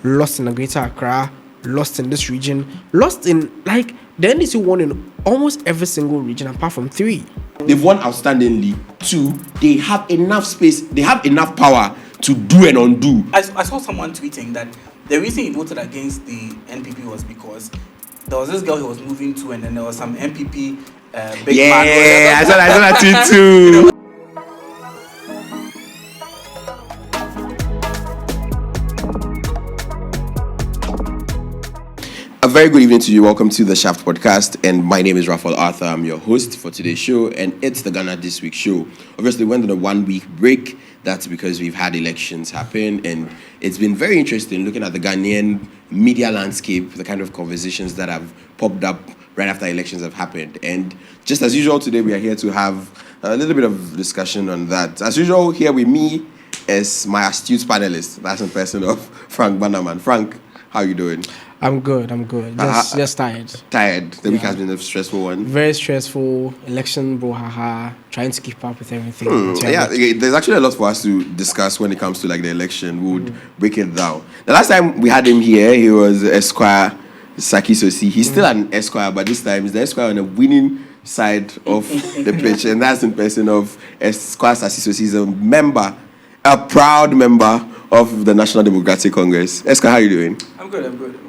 lost in the Greater Accra, lost in this region, lost in, like, the NDC won in almost every single region apart from 3. They've won outstandingly. 2, they have enough space, they have enough power to do and undo. I saw someone tweeting that the reason he voted against the NPP was because there was this girl he was moving to, and then there was some NPP big man. Yeah, I saw that tweet too. A very good evening to you. Welcome to the Shaft Podcast, and my name is Raphael Arthur. I'm your host for today's show, and it's the Ghana This Week show. Obviously, we went on a 1-week break. That's because we've had elections happen, and it's been very interesting looking at the Ghanaian media landscape, the kind of conversations that have popped up right after elections have happened. And just as usual, today we are here to have a little bit of discussion on that. As usual, here with me is my astute panelist. That's in person of Frank Bannerman. Frank, how are you doing? I'm good. Just tired. Tired. The week has been a stressful one. Very stressful. Election brouhaha. Trying to keep up with everything. Yeah, there's actually a lot for us to discuss when it comes to like the election. We would break it down. The last time we had him here, he was Esquire Saki Sosi. He's still an Esquire, but this time he's the Esquire on the winning side of the pitch, and that's in person of Esquire Saki Sosi. He's a member, a proud member of the National Democratic Congress. Esquire, how are you doing? I'm good.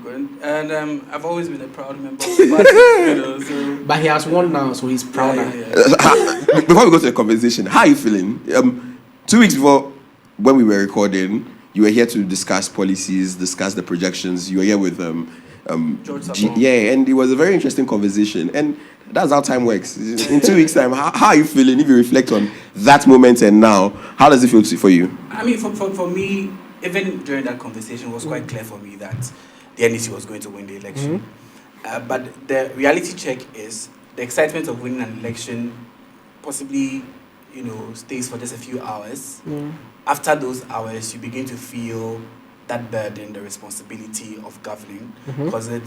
And I've always been a proud member of the party, so. But he has won now, so he's proud. Yeah. Before we go to the conversation, how are you feeling? 2 weeks before, when we were recording, you were here to discuss policies, discuss the projections. You were here with George Sabon. and it was a very interesting conversation. And that's how time works. In 2 weeks' time, how are you feeling? If you reflect on that moment and now, how does it feel for you? I mean, for me, even during that conversation, it was quite clear for me that the NDC was going to win the election. But the reality check is the excitement of winning an election possibly, stays for just a few hours. After those hours, you begin to feel that burden, the responsibility of governing, because I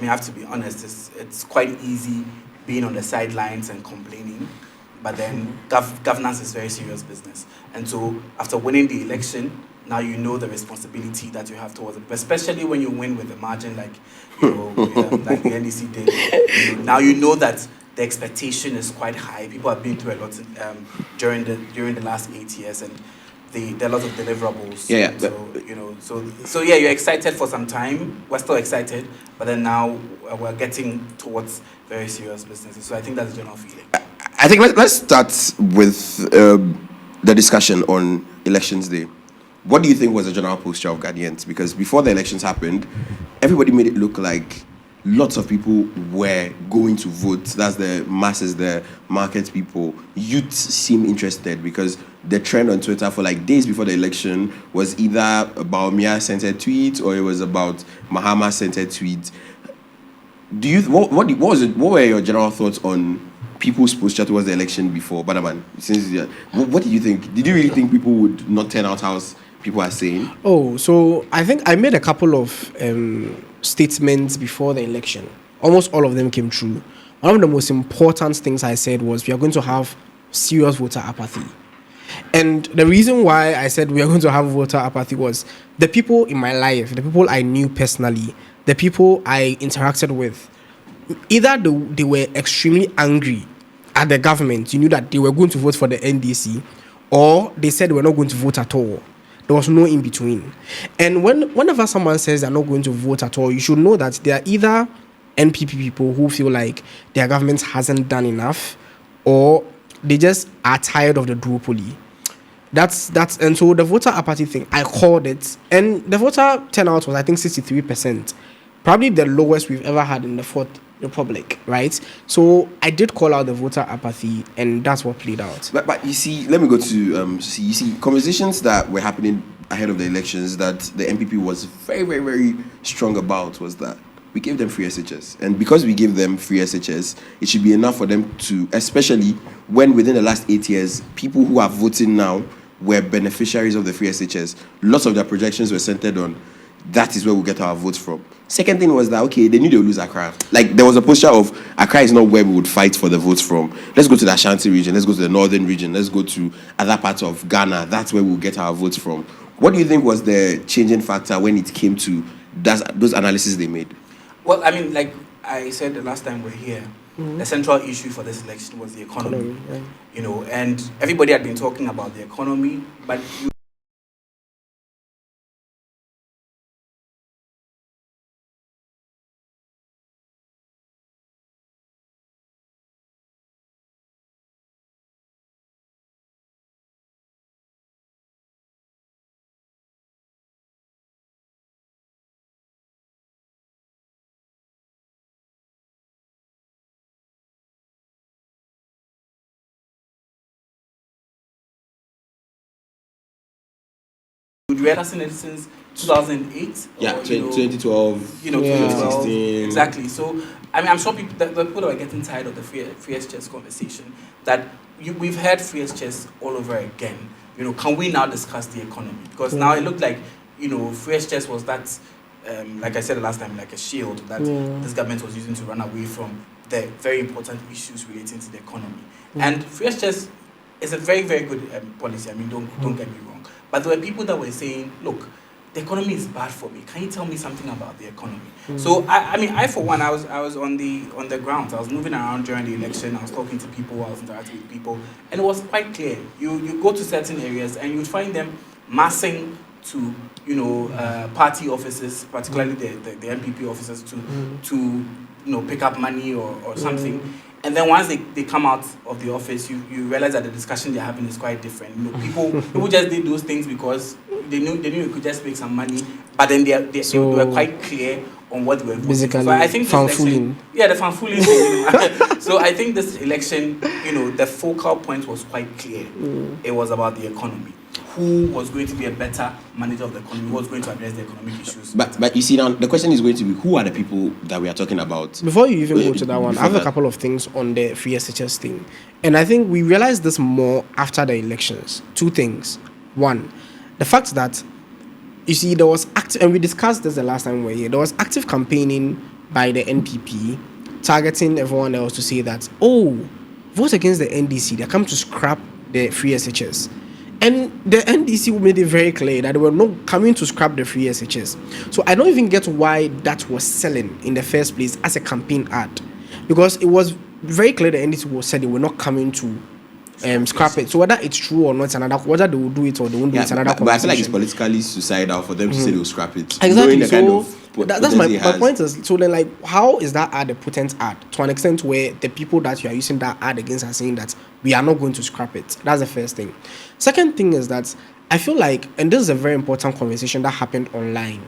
have to be honest, it's quite easy being on the sidelines and complaining, but then governance is very serious business. And so after winning the election, now you know the responsibility that you have towards it, especially when you win with a margin like like the NDC did. Now you know that the expectation is quite high. People have been through a lot during the last 8 years, and there are a lot of deliverables. Yeah. So you're excited for some time. We're still excited, but then now we're getting towards very serious businesses. So I think that's the general feeling. I think let's start with the discussion on Elections Day. What do you think was the general posture of Ghanaians? Because before the elections happened, everybody made it look like lots of people were going to vote. That's the masses, the market people. Youth seem interested because the trend on Twitter for like days before the election was either about Mia-centered tweets or it was about Mahama-centered tweets. What were your general thoughts on people's posture towards the election before? Banaman, what did you think? Did you really think people would not turn out how people are saying? Oh, so I think I made a couple of statements before the election. Almost all of them came true. One of the most important things I said was we are going to have serious voter apathy. And the reason why I said we are going to have voter apathy was the people in my life, the people I knew personally, the people I interacted with, either they were extremely angry at the government, you knew that they were going to vote for the NDC, or they said they were not going to vote at all. There was no in between. And whenever someone says they're not going to vote at all, you should know that they are either NPP people who feel like their government hasn't done enough, or they just are tired of the duopoly. And so the voter apathy thing, I called it, and the voter turnout was I think 63%, probably the lowest we've ever had in the Fourth Republic, right? So I did call out the voter apathy, and that's what played out. But you see, let me go to you see conversations that were happening ahead of the elections that the NPP was very, very, very strong about was that we gave them free SHS, and because we gave them free SHS, it should be enough for them to, especially when within the last 8 years, people who are voting now were beneficiaries of the free SHS. Lots of their projections were centered on that is where we'll get our votes from. Second thing was that, okay, they knew they would lose Accra. Like, there was a posture of Accra is not where we would fight for the votes from. Let's go to the Ashanti region. Let's go to the northern region. Let's go to other parts of Ghana. That's where we'll get our votes from. What do you think was the changing factor when it came to those analyses they made? Well, I mean, like I said the last time we're here, the central issue for this election was the economy. You know, and everybody had been talking about the economy, but we read since 2008. Yeah, or, 2012. You know, Yeah. 2016. Exactly. So, I mean, I'm sure the people that are getting tired of the free chess conversation, that we've heard free chess all over again. You know, can we now discuss the economy? Because now it looked like, you know, free chess was that, like I said the last time, like a shield that this government was using to run away from the very important issues relating to the economy. And free chess is a very, very good policy. I mean, don't get me wrong. But there were people that were saying, look, the economy is bad for me. Can you tell me something about the economy? So I mean, for one, I was on the ground. I was moving around during the election. I was talking to people. I was interacting with people, and it was quite clear. You go to certain areas and you find them massing to party offices, particularly the NPP offices, to pick up money or something. And then once they come out of the office, you realize that the discussion they're having is quite different. You know, people just did those things because they knew they could just make some money, but then they were quite clear on what they were voting. Basically, so I think fanfooling. Yeah, the fanfooling thing. So I think this election, the focal point was quite clear. It was about the economy. Who was going to be a better manager of the economy? Who was going to address the economic issues? But you see, now the question is going to be, who are the people that we are talking about? Before you even go to that one, I have a couple of things on the free SHS thing. And I think we realized this more after the elections. Two things. One, the fact that, you see, there was active, and we discussed this the last time we were here, there was active campaigning by the NPP targeting everyone else to say that, vote against the NDC, they come to scrap the free SHS. And the NDC made it very clear that they were not coming to scrap the free SHS. So I don't even get why that was selling in the first place as a campaign ad. Because it was very clear the NDC said they were not coming to scrap it. So whether it's true or not, it's another, whether they will do it or they won't do it, it's another conversation. But I feel like it's politically suicidal for them to say they'll scrap it. Exactly. So that's my point is, so then, like, how is that ad a potent ad to an extent where the people that you are using that ad against are saying that we are not going to scrap it? That's the first thing. Second thing is that I feel like, and this is a very important conversation that happened online,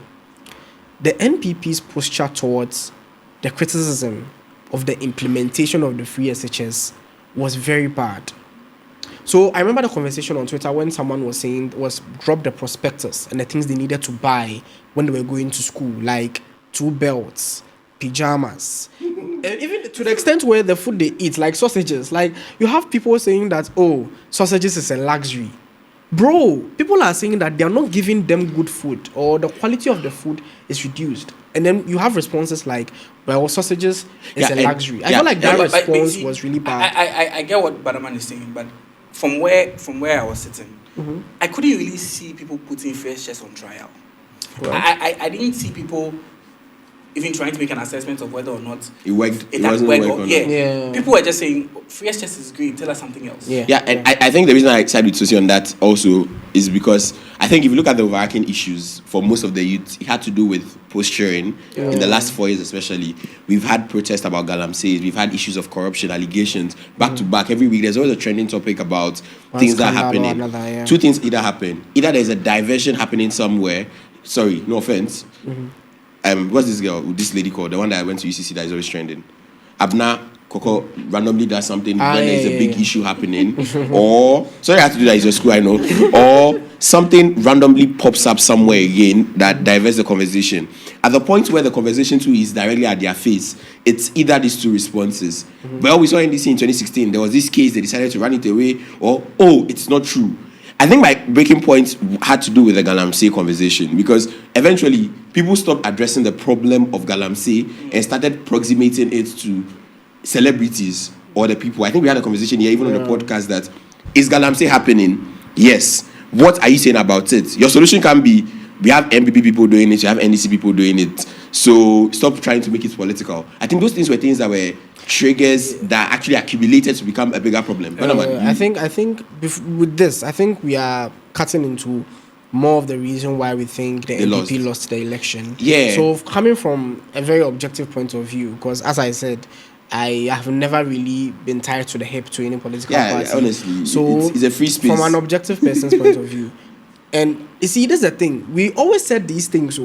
the NPP's posture towards the criticism of the implementation of the free SHS was very bad. So I remember the conversation on Twitter when someone was saying, drop the prospectus and the things they needed to buy when they were going to school, like 2 belts, pajamas, and even to the extent where the food they eat, like sausages. Like, you have people saying that, sausages is a luxury. Bro, people are saying that they are not giving them good food, or the quality of the food is reduced. And then you have responses like, well, sausages is a luxury. I feel like that response was really bad. I get what Badaman is saying, but from where I was sitting, I couldn't really see people putting free SHS on trial. Well, I didn't see people even trying to make an assessment of whether or not it worked. People were just saying, free SHS is great, tell us something else. And I think the reason I side with Susie on that also is because I think if you look at the overarching issues for most of the youth, it had to do with posturing. In the last 4 years especially. We've had protests about galamseys, we've had issues of corruption, allegations, back to back. Every week there's always a trending topic about things that are happening. Two things either happen. Either there's a diversion happening somewhere. Sorry, no offense. What's this lady called? The one that I went to UCC that is always trending. Abna Coco randomly does something when there's a big issue happening. Or, sorry I have to do that, it's your school, I know. Or something randomly pops up somewhere again that diverts the conversation. At the point where the conversation too is directly at their face, it's either these two responses. Well, we saw in DC in 2016, there was this case, they decided to run it away, or, it's not true. I think my breaking point had to do with the galamsey conversation, because eventually people stopped addressing the problem of galamsey and started proximating it to celebrities or the people. I think we had a conversation here, even on the podcast, that is galamsey happening? Yes. what are you saying about it? Your solution can be, we have NPP people doing it, you have NDC people doing it. So stop trying to make it political. I think those things were things that were triggers that actually accumulated to become a bigger problem. I think with this, I think we are cutting into more of the reason why we think the NPP lost the election. Yeah. So coming from a very objective point of view, because as I said, I have never really been tied to the hip to any political party. Yeah, honestly. So it's a free space. From an objective person's point of view. And you see, this is the thing. We always said these things,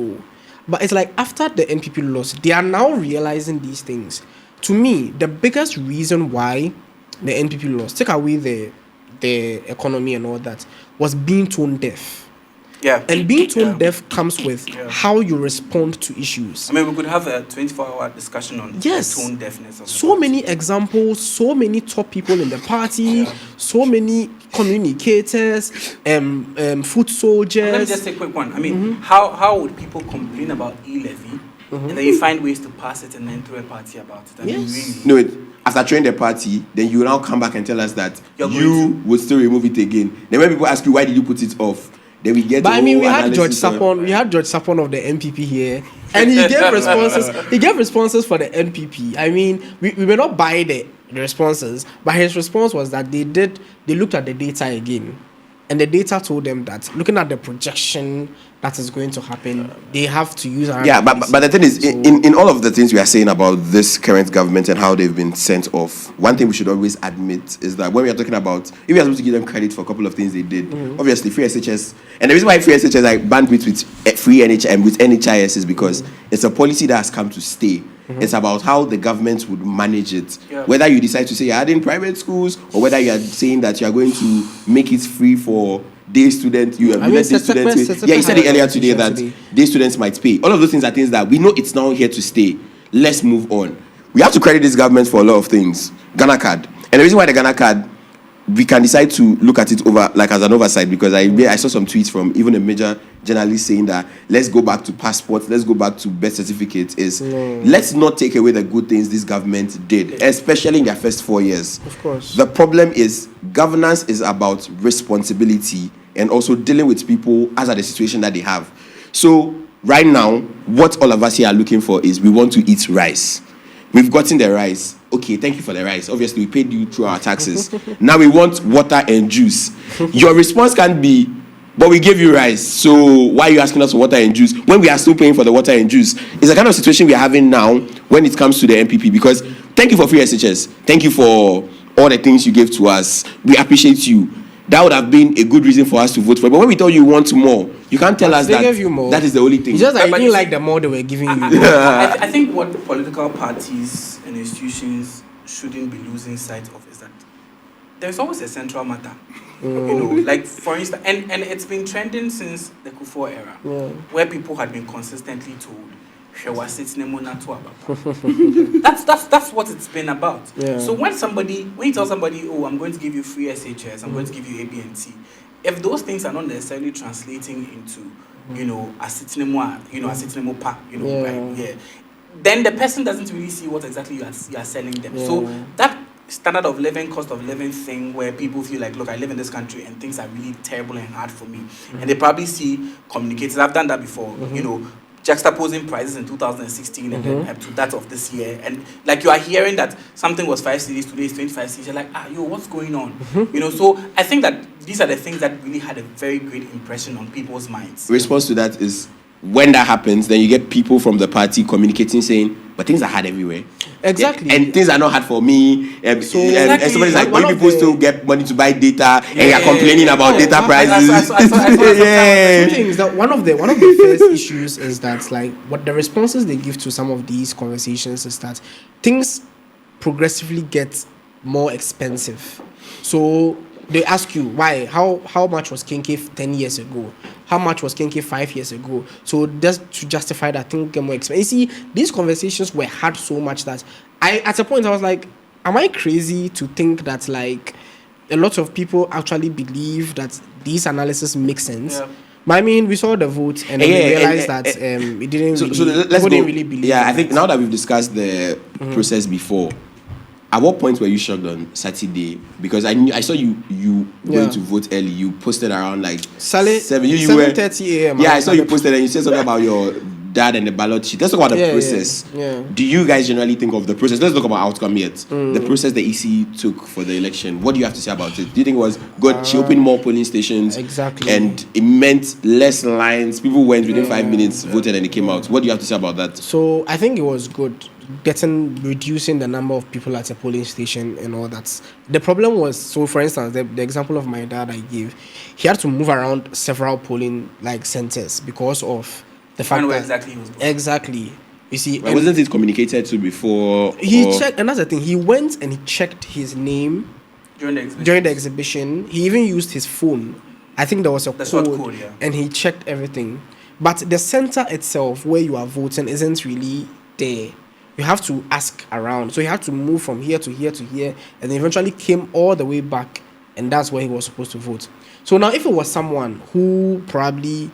but it's like after the NPP lost, they are now realizing these things. To me, the biggest reason why the NPP lost, take away the economy and all that, was being tone deaf. Yeah. And being tone deaf comes with how you respond to issues. I mean, we could have a 24-hour discussion on tone deafness. So many examples, so many top people in the party, so many communicators, foot soldiers. Let me just say a quick one. I mean, how would people complain about e-levy and then you find ways to pass it and then throw a party about it? I mean, really. No, after throwing the party, then you will now come back and tell us that you would still remove it again. Then when people ask you, why did you put it off? Then we get. But I mean, we had George Sapon of the NPP here, and he gave responses. He gave responses for the NPP. I mean, we may not buy the responses, but his response was that they looked at the data again, and the data told them that looking at the projection that is going to happen, they have to use. But the thing is, in all of the things we are saying about this current government and how they've been sent off, one thing we should always admit is that when we are talking about, if we are supposed to give them credit for a couple of things they did, obviously free SHS, and the reason why free SHS like bandwidth with free NH and with NHIS is because it's a policy that has come to stay. It's about how the government would manage it. Whether you decide to say you're adding private schools or whether you are saying that you are going to make it free for day students, you said it earlier today that day students might pay. All of those things are things that we know it's now here to stay. Let's move on. We have to credit this government for a lot of things. Ghana card. And the reason why the Ghana card, we can decide to look at it over like as an oversight, because I saw some tweets from even a major journalist saying that let's go back to passports, let's go back to birth certificates. Let's not take away the good things this government did, especially in their first 4 years. Of course. The problem is governance is about responsibility and also dealing with people as at the situation that they have. So right now, what all of us here are looking for is we want to eat rice. We've gotten the rice. Okay, thank you for the rice. Obviously, we paid you through our taxes. Now we want water and juice. Your response can be, but we gave you rice, so why are you asking us for water and juice when we are still paying for the water and juice? It's the kind of situation we are having now when it comes to the NPP, because thank you for free SHS. Thank you for all the things you gave to us. We appreciate you. That would have been a good reason for us to vote for it. But when we tell you want more, you can't tell us that gave you more. That is the only thing. It's just I didn't like the more they were giving you. I think what political parties and institutions shouldn't be losing sight of is that there's always a central matter. You know, like for instance, and it's been trending since the Kufuor era, where people had been consistently told, that's what it's been about. So when you tell somebody, oh, I'm going to give you free SHS, I'm going to give you ABNT, if those things are not necessarily translating into, then the person doesn't really see what exactly you are selling them. So that standard of living, cost of living thing where people feel like, look, I live in this country and things are really terrible and hard for me. And they probably see communicators. I've done that before, juxtaposing prices in 2016 and then up to that of this year, and like you are hearing that something was 5 cedis, today is 25 cedis, you're like, what's going on? So I think that these are the things that really had a very great impression on people's minds. Response to that is, when that happens, then you get people from the party communicating saying, but things are hard everywhere. Exactly. And things are not hard for me. And somebody's like, but people still get money to buy data, and you're complaining about data prices. Two things. That one of the first issues is that, like, what the responses they give to some of these conversations is that things progressively get more expensive. So they ask you why, how much was Kinky 10 years ago? How much was Kinky 5 years ago? So just to justify that thing get more expensive. You see, these conversations were hard so much that at a point I was like, am I crazy to think that like a lot of people actually believe that these analysis make sense? But I mean, we saw the vote and then we realized that it didn't. Let's go. Didn't really believe. I think now that we've discussed the process before, At what point were you shocked on Saturday? Because I saw you went to vote early. You posted around like 7:30 a.m. Yeah, I saw you posted and you said something about your dad and the ballot sheet. Let's talk about the process. Yeah. Do you guys generally think of the process? Let's talk about outcome yet. The process the EC took for the election. What do you have to say about it? Do you think it was good? She opened more polling stations. Exactly. And it meant less lines. People went within 5 minutes, voted, and it came out. What do you have to say about that? So I think it was good reducing the number of people at a polling station and all that. The problem was, so for instance, the example of my dad I gave, he had to move around several polling centers because of the fact that exactly he was going. Exactly. You see, wasn't it communicated to before? He checked, and that's the thing. He went and he checked his name during the exhibition. He even used his phone. I think there was a code, yeah. And he checked everything. But the center itself, where you are voting, isn't really there. You have to ask around. So he had to move from here to here to here, and then eventually came all the way back, and that's where he was supposed to vote. So now, if it was someone who probably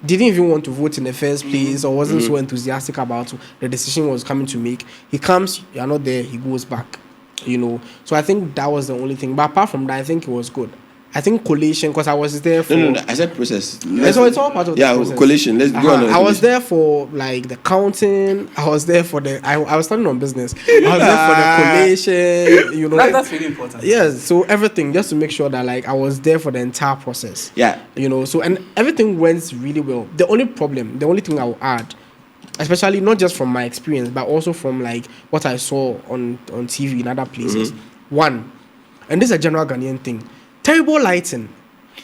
didn't even want to vote in the first place or wasn't so enthusiastic about the decision he was coming to make, he comes, you're not there, he goes back, So I think that was the only thing. But apart from that, I think it was good. I think collation, because I was there for... No, I said process. So it's all part of the process. Yeah, collation. Let's go on. I was there for, the counting. I was there for the... I was starting on business. I was there for the collation, That's really important. Yes, so everything, just to make sure that, I was there for the entire process. Yeah. So, and everything went really well. The only thing I will add, especially not just from my experience, but also from, what I saw on TV in other places. One, and this is a general Ghanaian thing, terrible lighting.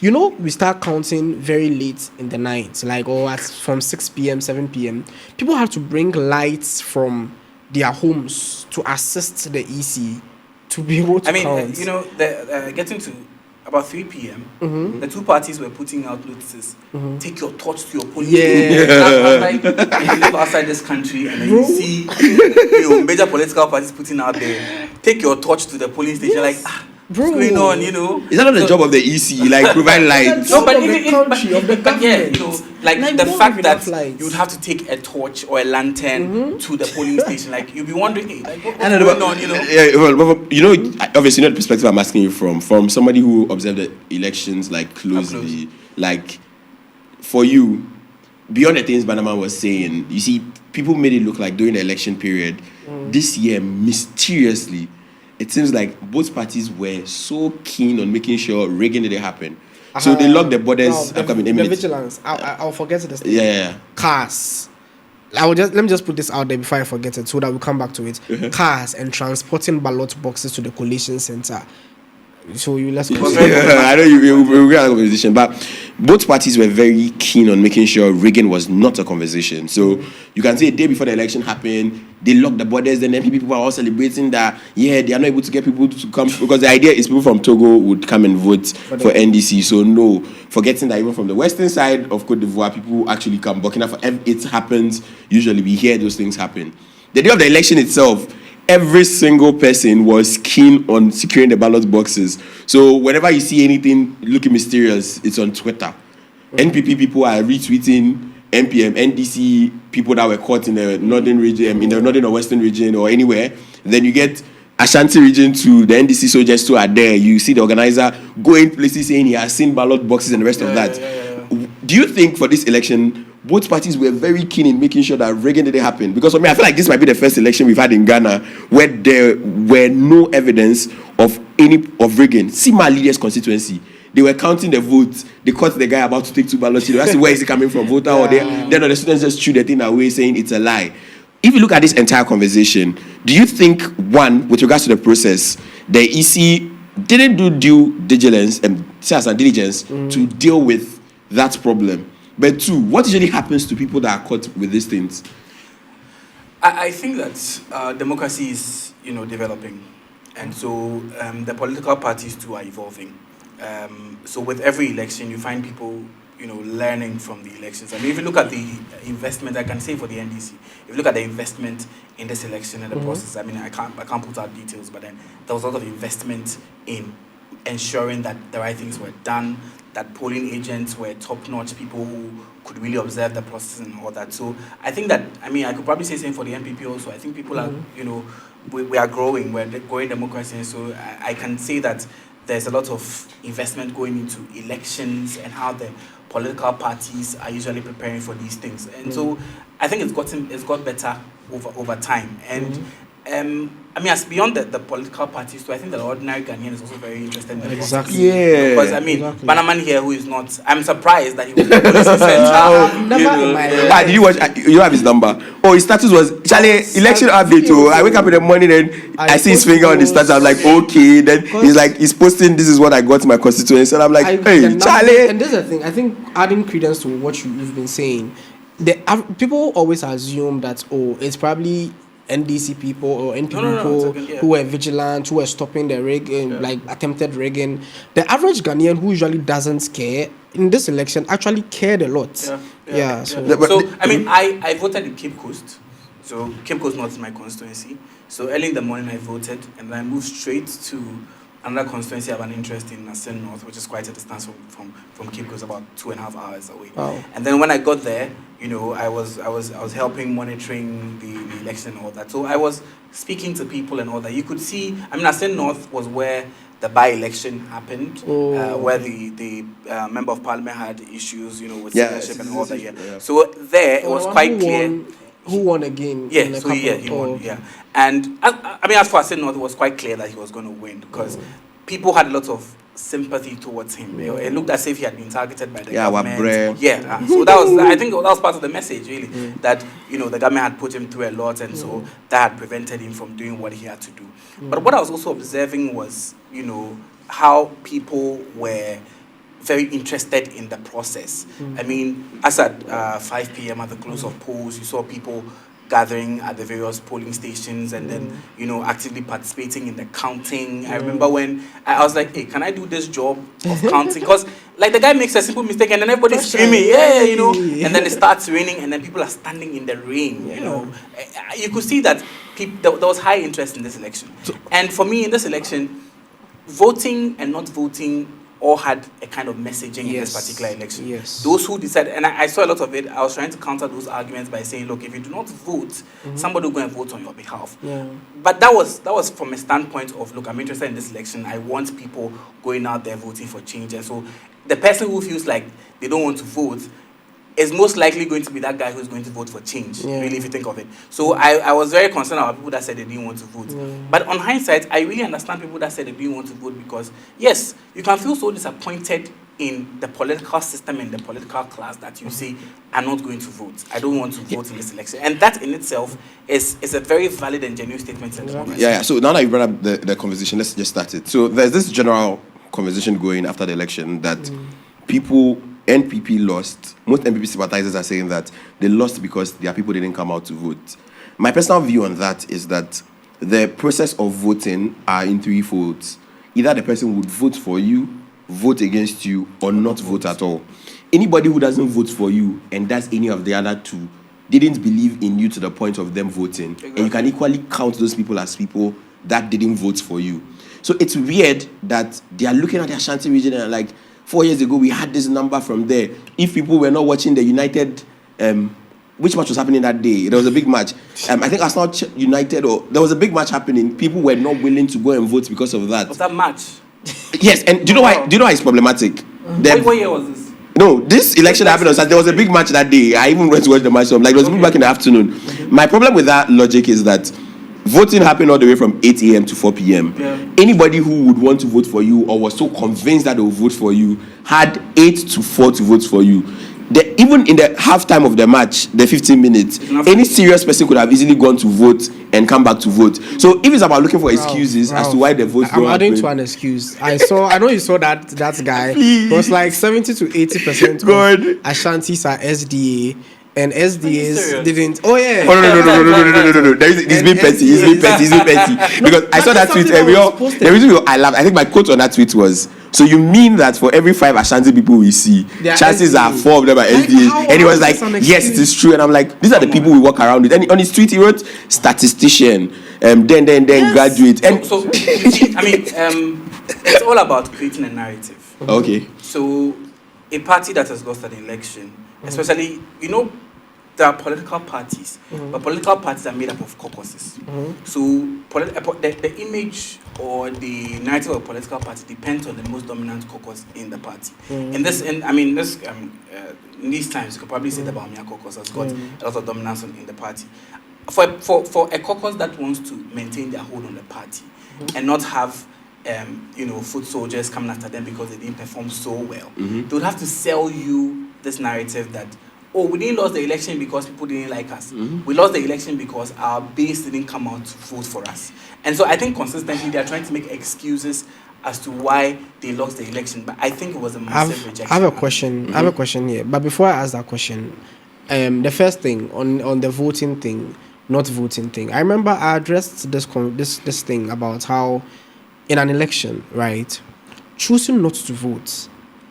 We start counting very late in the night, from 6 p.m., 7 p.m. People have to bring lights from their homes to assist the EC to be able to count. Getting to about 3 p.m., the two parties were putting out notices. Take your torch to your polling station. You live outside this country and then you see major political parties putting out there, take your torch to the polling station. What's going on, Is that not the job of the EC, provide lights? No, but the fact that you would have to take a torch or a lantern to the polling station, you'd be wondering, what's going on, Yeah, obviously, not the perspective I'm asking you from somebody who observed the elections, closely. For you, beyond the things Bannerman was saying, you see, people made it look like during the election period, this year, mysteriously, it seems like both parties were so keen on making sure rigging didn't happen. So they locked the borders. The vigilance. I'll forget this. Yeah. Cars. Let me just put this out there before I forget it, so that we'll come back to it. Cars and transporting ballot boxes to the collation center. So let's go. I know you get a conversation, but both parties were very keen on making sure rigging was not a conversation. So you can say a day before the election happened, they locked the borders. Then NPP people are all celebrating that they are not able to get people to come, because the idea is people from Togo would come and vote for NDC. So no, forgetting that even from the western side of Cote d'Ivoire, people actually come. Burkina Faso, it happens. Usually we hear those things happen. The day of the election itself, every single person was keen on securing the ballot boxes. So whenever you see anything looking mysterious, it's on Twitter. NPP people are retweeting NPM, NDC people that were caught in the northern region, in the northern or western region or anywhere. Then you get Ashanti region to the NDC soldiers who are there. You see the organizer going places saying he has seen ballot boxes and the rest of that. Do you think for this election, both parties were very keen in making sure that rigging didn't happen? Because for me, I feel like this might be the first election we've had in Ghana where there were no evidence of rigging. See my leader's constituency. They were counting the votes. They caught the guy about to take 2 ballots. They asked, where is he coming from, voter? Or then the students just threw the thing away saying it's a lie. If you look at this entire conversation, do you think, one, with regards to the process, the EC didn't do due diligence to deal with that problem? But 2, what usually happens to people that are caught with these things? I think that democracy is, developing. And so the political parties too are evolving. So with every election, you find people, learning from the elections. I mean, if you look at the investment, I can say for the NDC, if you look at the investment in this election and the process, I mean, I can't put out details, but then there was a lot of investment in ensuring that the right things were done, that polling agents were top-notch people who could really observe the process and all that. So I think that, I mean, I could probably say same for the NPP also. I think people are, you know, we are growing, we're growing democracy. So I can say that there's a lot of investment going into elections and how the political parties are usually preparing for these things. And so I think it's got better over time. And I mean, as beyond the political parties, so I think the ordinary Ghanaian is also very interested in the process. Yeah. Because I mean, Banaman here who is not, I'm surprised that he was the police center. Did you watch? You have his number. Oh, his status was Charlie election update. Oh, I wake up in the morning and I see his finger on the status. I'm like, okay. Then he's posting. This is what I got to my constituency, and I'm like, hey, Charlie. And this is the thing. I think adding credence to what you've been saying, people always assume that it's probably NDC people or NPP people who were vigilant, who were stopping the rigging, like attempted rigging. The average Ghanaian who usually doesn't care in this election actually cared a lot. So I mean, I voted in Cape Coast. So Cape Coast North is my constituency. So early in the morning I voted, and then I moved straight to another constituency I have an interest in, Nasen North, which is quite a distance from Cape Coast, about 2.5 hours away. Wow. And then when I got there, you know, I was helping monitoring the election and all that. So I was speaking to people and all that. You could see, I mean, Nasen North was where the by-election happened, where the member of parliament had issues, you know, with censorship and all that. Yeah. So there it was quite clear. Who won again? Yeah, so he won. Yeah, and I mean, as far as I know, it was quite clear that he was going to win because people had a lot of sympathy towards him. It looked as if he had been targeted by the government. So I think that was part of the message, really, that, you know, the government had put him through a lot, and so that had prevented him from doing what he had to do. But what I was also observing was, you know, how people were very interested in the process. I mean, as at 5 p.m. at the close of polls, you saw people gathering at the various polling stations and then, you know, actively participating in the counting. I remember when I was like, hey, can I do this job of counting? Because, like, the guy makes a simple mistake and then everybody's screaming, you know, and then it starts raining and then people are standing in the rain, you know. You could see that there was high interest in this election. And for me, in this election, voting and not voting all had a kind of messaging in this particular election. Those who decided, and I saw a lot of it, I was trying to counter those arguments by saying, look, if you do not vote, somebody will go and vote on your behalf. But that was from a standpoint of, look, I'm interested in this election. I want people going out there voting for change. And so the person who feels like they don't want to vote is most likely going to be that guy who's going to vote for change, really, if you think of it. So I was very concerned about people that said they didn't want to vote. But on hindsight, I really understand people that said they didn't want to vote because, yes, you can feel so disappointed in the political system and the political class that you say, I'm not going to vote. I don't want to vote in this election. And that in itself is a very valid and genuine statement. So now that you brought up the conversation, let's just start it. So there's this general conversation going after the election that NPP lost. Most NPP sympathizers are saying that they lost because their people didn't come out to vote. My personal view on that is that the process of voting are in three folds. Either the person would vote for you, vote against you, or not vote at all. Anybody who doesn't vote for you and does any of the other two didn't believe in you to the point of them voting. And you can equally count those people as people that didn't vote for you. So it's weird that they are looking at the Ashanti region and like, 4 years ago, we had this number from there. If people were not watching the United, which match was happening that day? There was a big match. I think Arsenal United, or there was a big match happening. People were not willing to go and vote because of that. Was that match? Yes, and do you know why? Do you know why it's problematic? What year was this? No, this election happened on Saturday. There was a big match that day. I even went to watch the match. Like, it was back in the afternoon. My problem with that logic is that voting happened all the way from 8 a.m. to 4 p.m. Anybody who would want to vote for you or was so convinced that they would vote for you had 8 to 4 to vote for you. Even in the halftime of the match, the 15 minutes, any serious person could have easily gone to vote and come back to vote. So if it's about looking for excuses as to why the votes don't happen. I'm adding to an excuse. I know you saw that guy. It was like 70 to 80% of Ashantis are SDA. And SDAs didn't. Oh yeah. Oh no. He's being petty. Because I saw that tweet and the reason I laughed, I think my quote on that tweet was, so you mean that for every 5 Ashanti people we see, chances are 4 of them are SDAs? And he was like, yes, it is true. And I'm like, these are the people we walk around with. And on his tweet he wrote statistician, then graduate. And so I mean, It's all about creating a narrative. Okay. So, a party that has lost an election, especially, there are political parties, but political parties are made up of caucuses. So, the image or the narrative of a political party depends on the most dominant caucus in the party. In these times, you could probably say the Bawumia caucus has got a lot of dominance in the party. For a caucus that wants to maintain their hold on the party and not have foot soldiers coming after them because they didn't perform so well, they would have to sell you this narrative that, we didn't lose the election because people didn't like us. We lost the election because our base didn't come out to vote for us. And so I think consistently they are trying to make excuses as to why they lost the election. But I think it was a massive rejection. I have a question. I have a question here. But before I ask that question, the first thing on the voting thing, not voting thing. I remember I addressed this thing about how in an election, right, choosing not to vote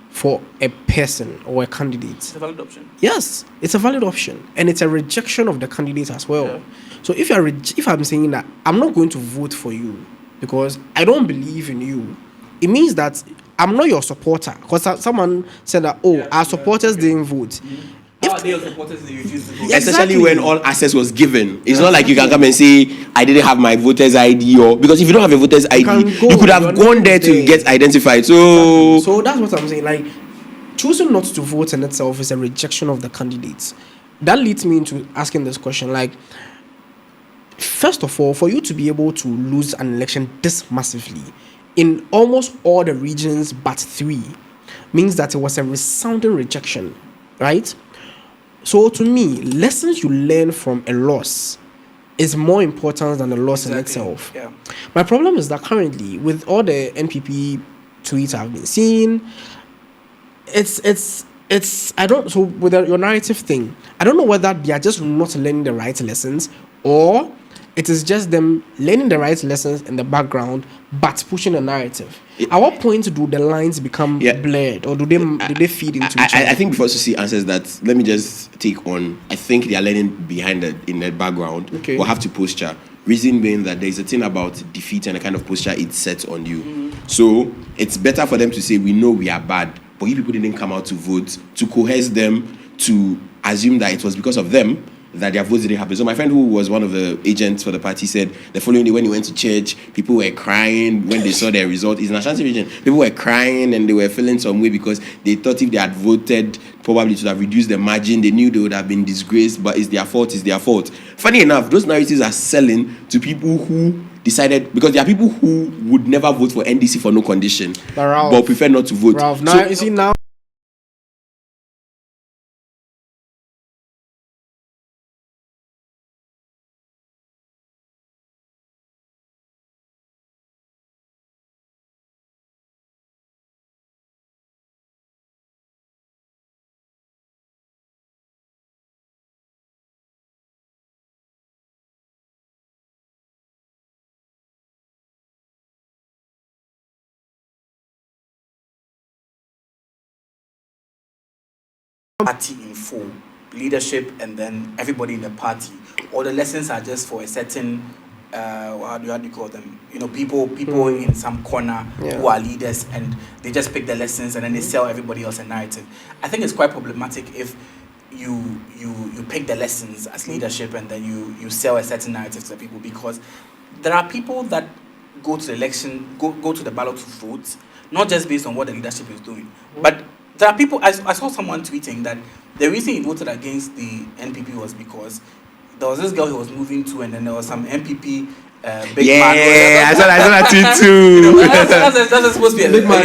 for a person or a candidate. It's a valid option. Yes, it's a valid option, and it's a rejection of the candidate as well. Yeah. So if I'm saying that I'm not going to vote for you because I don't believe in you, it means that I'm not your supporter. Because someone said that, our supporters didn't vote. How are they your supporters if they refuse to vote? Yeah, Especially exactly. when all access was given. It's not like you can come and say, I didn't have my voter's ID, or because if you don't have a voter's ID, you could have gone there to get identified. So that's what I'm saying. Like, choosing not to vote in itself is a rejection of the candidates. That leads me into asking this question. Like, first of all, for you to be able to lose an election this massively in almost all the regions but 3 means that it was a resounding rejection, right? So to me, lessons you learn from a loss is more important than the loss in itself. Yeah. My problem is that currently, with all the NPP tweets I've been seeing, it's I don't, so with your narrative thing, I don't know whether they are just not learning the right lessons, or it is just them learning the right lessons in the background but pushing a narrative. At what point do the lines become blurred, or do they feed into each other? I think before Susie answers that, let me just take on. I think they are learning behind it in the background. Okay. Or have to posture. Reason being that there's a thing about defeat and the kind of posture it sets on you. So it's better for them to say, we know we are bad, but you people didn't come out to vote, to coerce them, to assume that it was because of them that their votes didn't happen. So my friend, who was one of the agents for the party, said the following day when he went to church, people were crying when they saw their result. It's in Ashanti region. People were crying and they were feeling some way because they thought if they had voted, probably to have reduced the margin. They knew they would have been disgraced, but it's their fault. Funny enough, those narratives are selling to people who decided, because there are people who would never vote for NDC for no condition, but prefer not to vote. Ralph, now, you see now. Party in full, leadership, and then everybody in the party, or the lessons are just for a certain how do you call them? People in some corner who are leaders, and they just pick the lessons and then they sell everybody else a narrative. I think it's quite problematic if you pick the lessons as leadership and then you sell a certain narrative to the people, because there are people that go to the election, go to the ballot to vote, not just based on what the leadership is doing, but there are people. I saw someone tweeting that the reason he voted against the NPP was because there was this girl he was moving to, and then there was some NPP big man. I saw that tweet too. That's supposed to be a big man.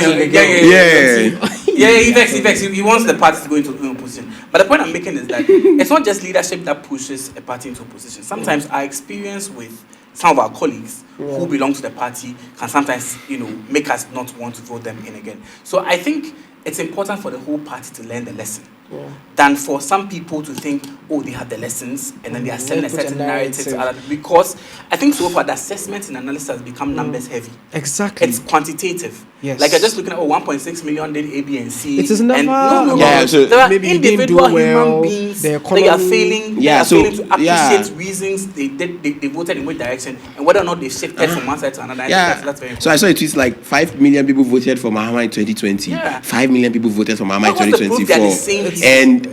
He vexed. He wants the party to go into opposition. But the point I'm making is that it's not just leadership that pushes a party into opposition. Sometimes our experience with some of our colleagues who belong to the party can sometimes, make us not want to vote them in again. So I think it's important for the whole party to learn the lesson. than for some people to think, oh, they have the lessons and then they are selling a Put a certain narrative to narrative. other. Because I think so far the assessment and analysis has become numbers heavy. Exactly. It's quantitative. Yes. Like you're just looking at 1.6 million did A, B, and C. It is never and no, Yeah, so there are maybe you didn't do individual well, human beings the that are economy- failing. Yeah, they are so, failing to appreciate yeah. reasons they voted in which direction and whether or not they shifted from one side to another. I think that's very important. So I saw a tweet like 5 million people voted for Mahama in 2020. Yeah. 5 million people voted for Mahama in What was the proof they're the 2024. same people? And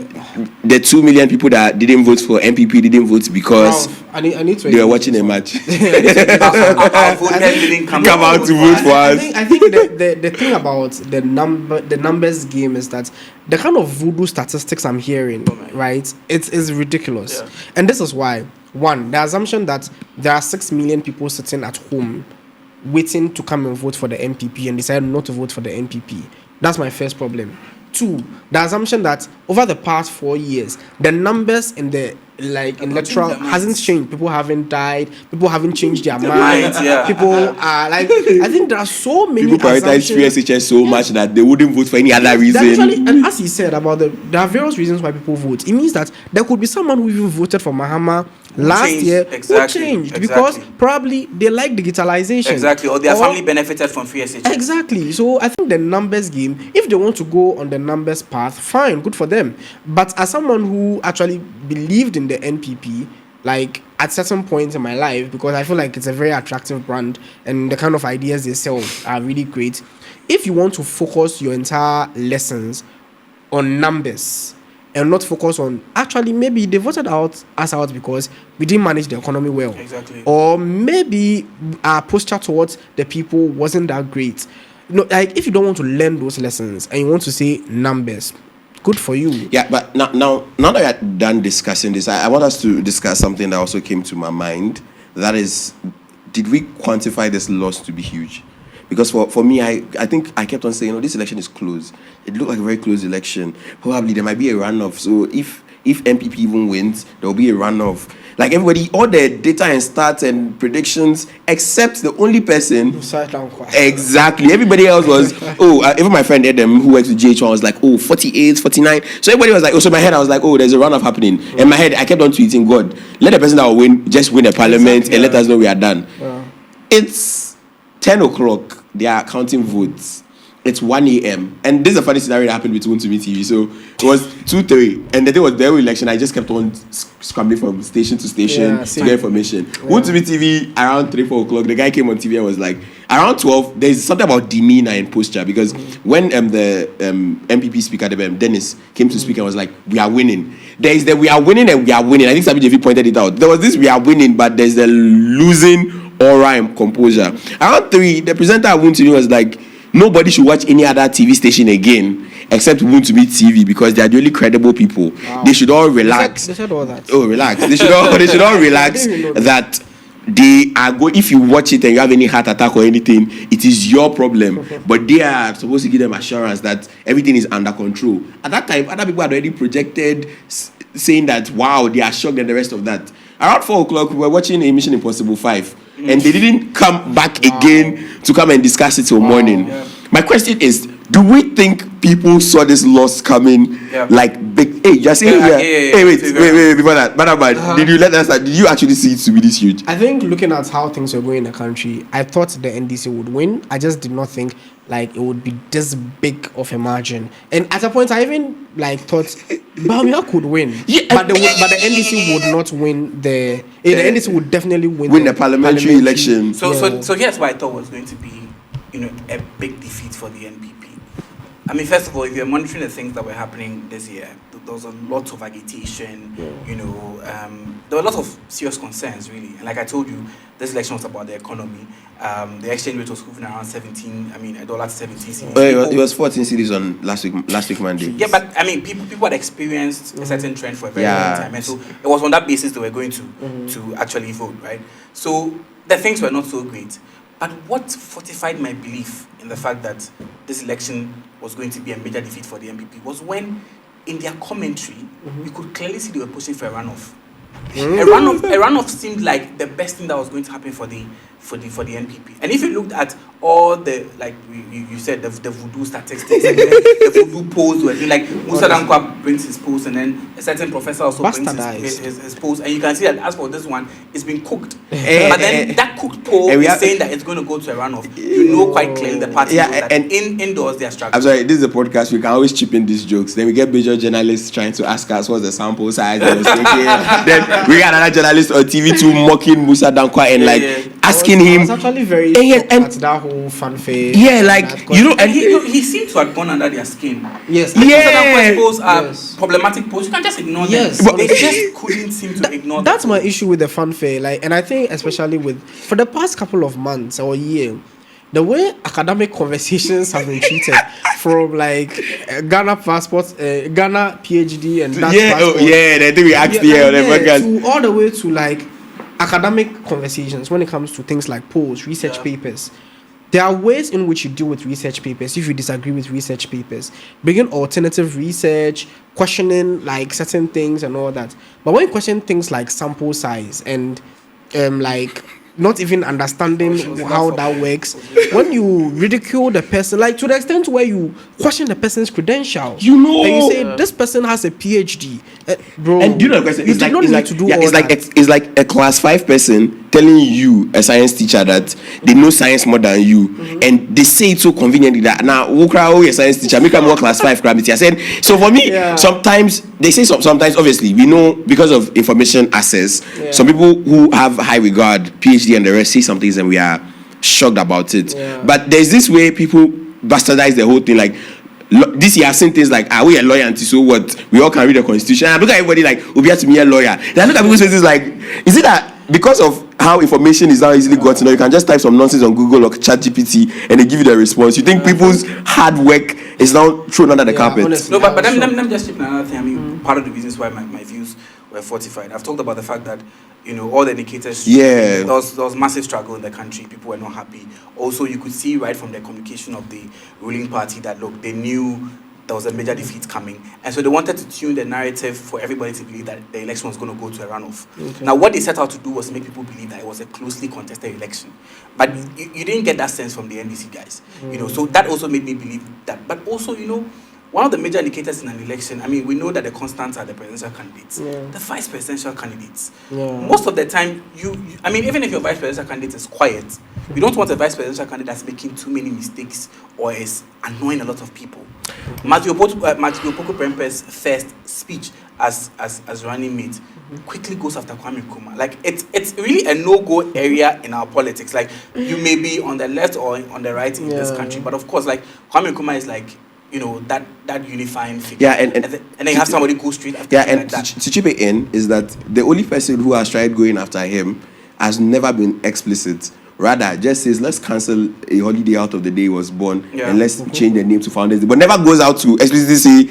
the 2 million people that didn't vote for NPP didn't vote because Ralph, I need to they were watching a match. Our voters didn't come Out to vote for us. I think the thing about the numbers game is that the kind of voodoo statistics I'm hearing, right, it is ridiculous. Yeah. And this is why, one, the assumption that there are 6 million people sitting at home waiting to come and vote for the NPP and decide not to vote for the NPP. That's my first problem. Two, the assumption that over the past 4 years, the numbers in the electoral hasn't changed. People haven't died. People haven't changed their minds. yeah. People are like, I think there are so many People prioritize assumptions. PSHS so much that they wouldn't vote for any other There reason. actually, and as he said about there are various reasons why people vote. It means that there could be someone who even voted for Mahama last changed. year Exactly. who changed Exactly. because probably they like digitalization. Exactly, or their family benefited from free SHS. Exactly. So I think the numbers game, if they want to go on the numbers path, fine, good for them. But as someone who actually believed in the NPP, like at certain points in my life, because I feel like it's a very attractive brand and the kind of ideas they sell are really great. If you want to focus your entire lessons on numbers and not focus on actually maybe they voted us out because we didn't manage the economy well. Exactly. Or maybe our posture towards the people wasn't that great. No, like if you don't want to learn those lessons and you want to say numbers, good for you. Yeah, but now that we're done discussing this, I want us to discuss something that also came to my mind. That is, did we quantify this loss to be huge? Because for me, I think I kept on saying, this election is close. It looked like a very close election. Probably there might be a runoff. So if NPP even wins, there will be a runoff. Like everybody, all the data and stats and predictions, except the only person. Exactly. Everybody else was, even my friend Adam, who works with GH1, was like, 48, 49. So everybody was like, so in my head, I was like, there's a runoff happening. In my head, I kept on tweeting, God, let the person that will win just win the parliament and let us know we are done. Yeah. It's 10 o'clock. They are counting votes. It's 1 a.m. And this is a funny scenario that happened with Wontumi TV. So it was 2-3. And the day was the election. I just kept on scrambling from station to station to get information. Wontumi TV, around 3-4 o'clock, the guy came on TV and was like, around 12, there's something about demeanor and posture. Because when the NPP speaker, Dennis, came to speak and was like, we are winning. There is the we are winning and we are winning. I think Sabi JV pointed it out. There was this we are winning, but there's the losing aura and composure. Around 3, the presenter at Wontumi was like, nobody should watch any other TV station again except Wontumi TV because they are the only credible people. Wow. They should all relax. They said all that. Oh, relax. They should all relax that they are if you watch it and you have any heart attack or anything, it is your problem. But they are supposed to give them assurance that everything is under control. At that time, other people had already projected saying that, wow, they are shocked and the rest of that. Around 4 o'clock, we were watching a Mission Impossible 5. And they didn't come back again to come and discuss it till morning. Yeah. My question is, do we think people saw this loss coming like big? Hey, you're saying Hey, wait, before that. But did you let us? Did you actually see it to be this huge? I think looking at how things were going in the country, I thought the NDC would win. I just did not think like it would be this big of a margin. And at a point, I even thought Bawumia could win, but the NDC would not win the NDC would definitely win the parliamentary election. So here's what I thought was going to be, a big defeat for the NPP. I mean, first of all, if you're monitoring the things that were happening this year, there was a lot of agitation. There were a lot of serious concerns, really. And like I told you, this election was about the economy. The exchange rate was hovering around $1 to 17 cedis. It was 14 cedis on last week Monday. Yeah, but I mean, people had experienced a certain trend for a very long time, and so it was on that basis they were going to actually vote, right? So the things were not so great. But what fortified my belief in the fact that this election was going to be a major defeat for the NPP was when, in their commentary, you could clearly see they were pushing for a runoff. A runoff seemed like the best thing that was going to happen for the NPP. And if you looked at all the, like you said, the voodoo statistics and the voodoo polls were like Musa Dankwa brings his polls and then a certain professor also brings his polls, and you can see that as for this one, it's been cooked. But then that cooked poll is saying that it's going to go to a runoff. You know quite clearly the party knows that and indoors they are struggling. I'm sorry, this is a podcast. We can always chip in these jokes. Then we get major journalists trying to ask us what's the sample size that was taken. Then we got another journalist on TV2 mocking Musa Dankwa and asking him. I was actually very shocked at that whole fanfare. Yeah, like and he seemed to have gone under their skin. Yes. Musa Dankwa's polls are problematic polls. You can't just ignore them. But they just couldn't seem to ignore them. That's my issue with the fanfare. Like, and I think especially for the past couple of months or year, the way academic conversations have been treated, from like Ghana passports, Ghana PhD, and that passport. I think we asked to all the way to like academic conversations when it comes to things like polls, research papers. There are ways in which you deal with research papers if you disagree with research papers. Bringing alternative research, questioning like certain things and all that. But when you question things like sample size and like not even understanding how that works, when you ridicule the person, like to the extent where you question the person's credentials, and you say this person has a PhD, bro. And you know the question, it's like a class 5 person telling you, a science teacher, that they know science more than you, and they say it so conveniently that now a science teacher make them more class 5 gravity. I said so for me. Sometimes they say sometimes obviously we know because of information access. Some people who have high regard, PhD and the rest, say some things and we are shocked about it. But there's this way people bastardize the whole thing. Like this year I've seen things like, are we a lawyer and so what? We all can read the constitution. And I look at everybody like, we have to be a lawyer. Then I look at people say this like, is it that because of how information is now easily gotten, you can just type some nonsense on Google or ChatGPT and they give you the response? You think people's hard work is now thrown under the carpet? Honestly, no, but let me just chip in another thing. I mean, part of the reasons why my views were fortified. I've talked about the fact that, you know, all the indicators, there was massive struggle in the country. People were not happy. Also, you could see right from the communication of the ruling party that, look, they knew there was a major defeat coming. And so they wanted to tune the narrative for everybody to believe that the election was going to go to a runoff. Now, what they set out to do was make people believe that it was a closely contested election. But you didn't get that sense from the NDC guys. You know, so that also made me believe that. But also, you know, one of the major indicators in an election, I mean, we know that the constants are the presidential candidates, the vice presidential candidates. Most of the time, I mean, even if your vice presidential candidate is quiet, we don't want a vice presidential candidate that's making too many mistakes or is annoying a lot of people. Matthew Opoku Prempeh's first speech as running mate quickly goes after Kwame Nkrumah. Like, it's really a no-go area in our politics. Like, you may be on the left or on the right in this country, but of course, like, Kwame Nkrumah is like, you know, that unifying figure. Yeah, and then you have somebody go straight after him like that. To chip it in is that the only person who has tried going after him has never been explicit. Rather, just says, let's cancel a holiday out of the day he was born and let's change the name to Founders Day. But never goes out to explicitly say,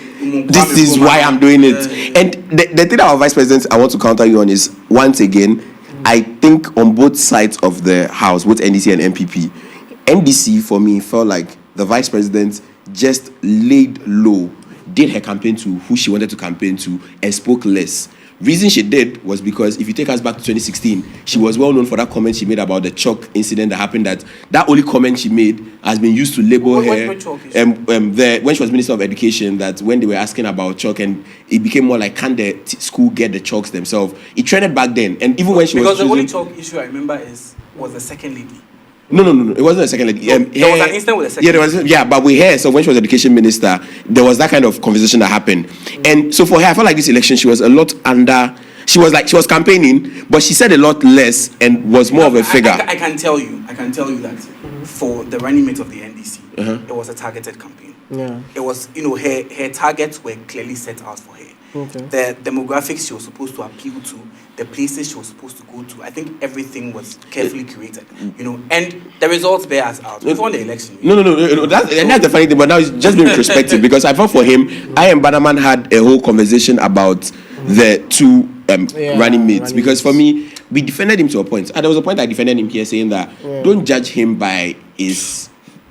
this is why I'm doing it. And the thing our vice president I want to counter you on is, once again, I think on both sides of the house, both NDC and NPP, NDC for me felt like the vice president just laid low, did her campaign to who she wanted to campaign to, and spoke less. Reason she did was because if you take us back to 2016, she was well known for that comment she made about the chalk incident that happened. That only comment she made has been used to label her when she was Minister of Education, that when they were asking about chalk and it became more like, can the school get the chalks themselves? It trended back then, and even when she was the only chalk issue I remember was the second lady. No. It wasn't a second lady. There was an incident with a second lady. But with her, so when she was education minister, there was that kind of conversation that happened. And so for her, I felt like this election, she was a lot under. She was campaigning, but she said a lot less and was more of a figure. I can tell you that for the running mate of the NDC, it was a targeted campaign. It was, you know, her targets were clearly set out for her. The demographics she was supposed to appeal to, the places she was supposed to go to, I think everything was carefully curated, you know, and the results bear us out. We've won the election. No. That's the funny thing, but now it's just being retrospective because I thought for him, I and Banaman had a whole conversation about the two running mates because for me, we defended him to a point. And there was a point I defended him here saying that don't judge him by his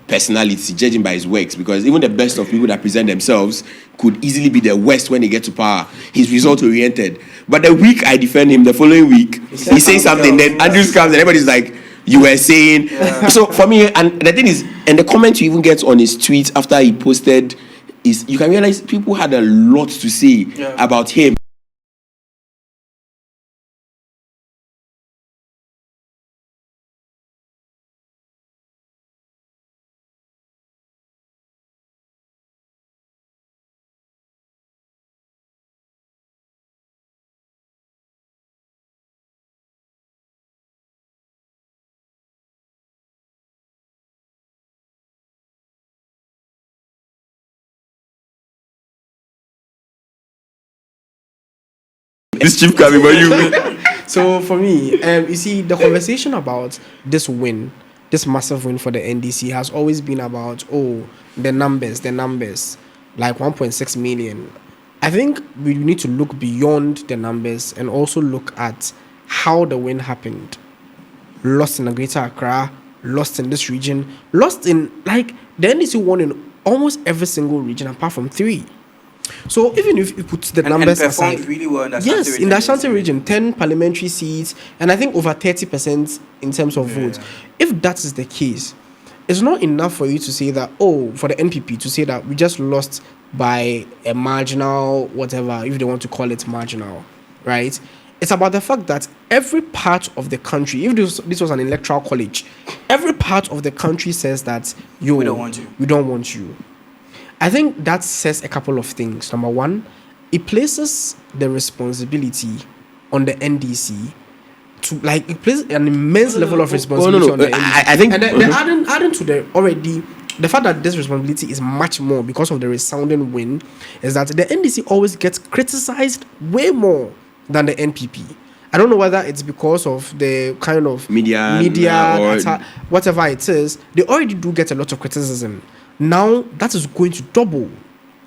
personality, judge him by his works, because even the best of people that present themselves could easily be the worst when they get to power. He's result oriented. But the week I defend him, the following week he says something, then Andrews comes and everybody's like, you were saying. So for me, and the thing is, and the comment you even get on his tweet after he posted is, you can realize people had a lot to say about him. This chief coming, but you. So for me, you see, the conversation about this win, this massive win for the NDC has always been about, the numbers, like 1.6 million. I think we need to look beyond the numbers and also look at how the win happened. Lost in the Greater Accra, lost in this region, lost in, like, the NDC won in almost every single region apart from 3. So even if you put the numbers and performed aside, really well in the Ashanti yes, region. in the Ashanti region, 10 parliamentary seats, and I think over 30% in terms of votes. If that is the case, it's not enough for you to say that, for the NPP to say that we just lost by a marginal, whatever, if they want to call it marginal, right? It's about the fact that every part of the country, if this was an electoral college, every part of the country says that, we don't want you. We don't want you. I think that says a couple of things. Number one, it places the responsibility on the NDC to, like, it places an immense level of responsibility on the NDC. I think, and then adding to the fact that this responsibility is much more because of the resounding win, is that the NDC always gets criticized way more than the NPP. I don't know whether it's because of the kind of media or whatever it is. They already do get a lot of criticism. Now that is going to double,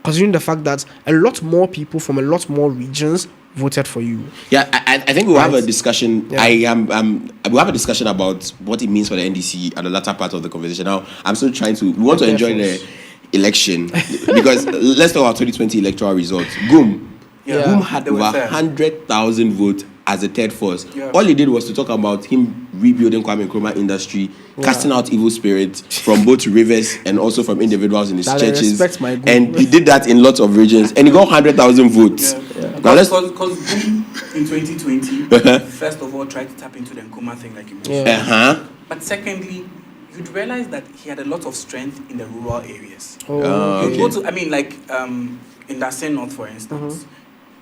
considering the fact that a lot more people from a lot more regions voted for you. Yeah, I think we'll have a discussion. Yeah. We'll have a discussion about what it means for the NDC at the latter part of the conversation. Now, I'm still trying to. We want to enjoy the election because let's talk about 2020 electoral results. Goom had over 100,000 votes as a third force. Yeah. All he did was to talk about him rebuilding Kwame Nkrumah industry, casting out evil spirits from both rivers and also from individuals in his churches. And he did that in lots of regions, and he got 100,000 votes. Because Boom in 2020, first of all, tried to tap into the Nkrumah thing, like you mentioned. But secondly, you'd realize that he had a lot of strength in the rural areas. Okay. Go to, in the Same North, for instance,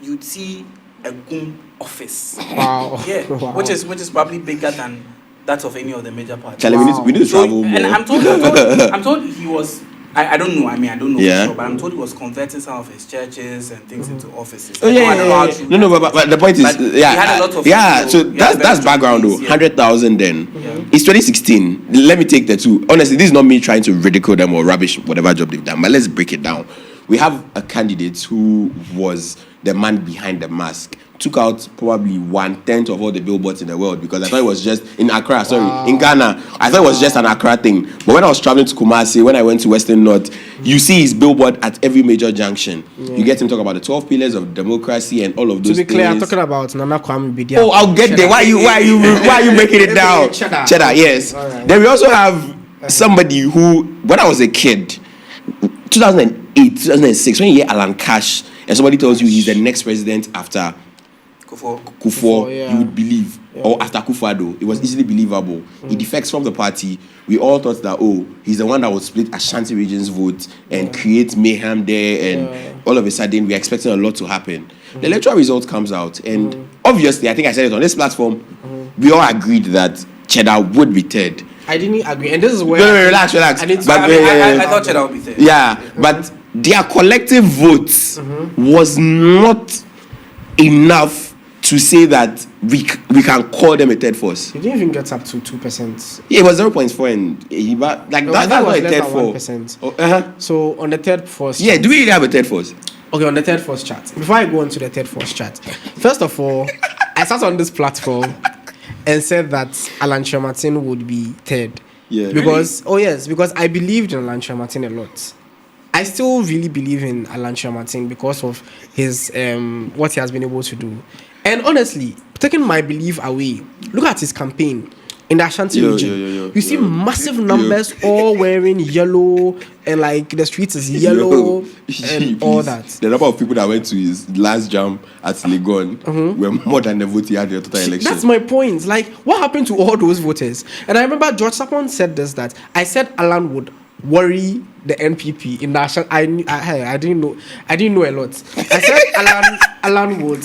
you'd see a Goom office. Wow. Yeah. Wow. Which is probably bigger than that of any of the major parties. Charlie, we need to travel more. And I'm told he was. I don't know. I don't know for sure, but I'm told he was converting some of his churches and things into offices. Oh No, but the point is, he had a lot of people, so that's background though. 100,000 then. It's 2016. Let me take the two. Honestly, this is not me trying to ridicule them or rubbish whatever job they've done, but let's break it down. We have a candidate who was the man behind the mask, took out probably 1/10 of all the billboards in the world, because I thought it was just in Accra, in Ghana. I thought it was just an Accra thing. But when I was traveling to Kumasi, when I went to Western North, you see his billboard at every major junction. You get him talk about the 12 pillars of democracy and all of those things. To be clear, I'm talking about Nana Kwame Bidia. Oh, I'll get there. Why are you making it down? Cheddar, yes. Right. Then we also have somebody who, when I was a kid, 2008, 2006, when you hear Alan Cash and somebody tells you he's the next president after Kufuor, you would believe. Or after Kufuor, it was easily believable. He defects from the party. We all thought that, he's the one that would split Ashanti region's vote and create mayhem there, and all of a sudden we're expecting a lot to happen. The electoral result comes out, and obviously, I think I said it on this platform, we all agreed that Cheddar would be third. I didn't agree, and this is where... No, relax. I thought Cheddar would be third. Yeah, but their collective votes was not enough to say that we can call them a third force. He didn't even get up to 2%. Yeah, it was 0.4, and that's not a third force. So on the third force... Yeah, do we really have a third force? Okay, on the third force chart. Before I go into the third force chart, first of all, I sat on this platform and said that Alan Martin would be third. Yeah. Because, because I believed in Alan Martin a lot. I still really believe in Alan Martin because of his what he has been able to do. And honestly, taking my belief away, look at his campaign in the Ashanti region. You see massive numbers all wearing yellow, and like the streets is yellow and all that. The number of people that went to his last jam at Legon were more than the vote he had in the total election. That's my point. Like, what happened to all those voters? And I remember George Sapon said this, that I said Alan would worry the NPP in that. I didn't know a lot. I said Alan would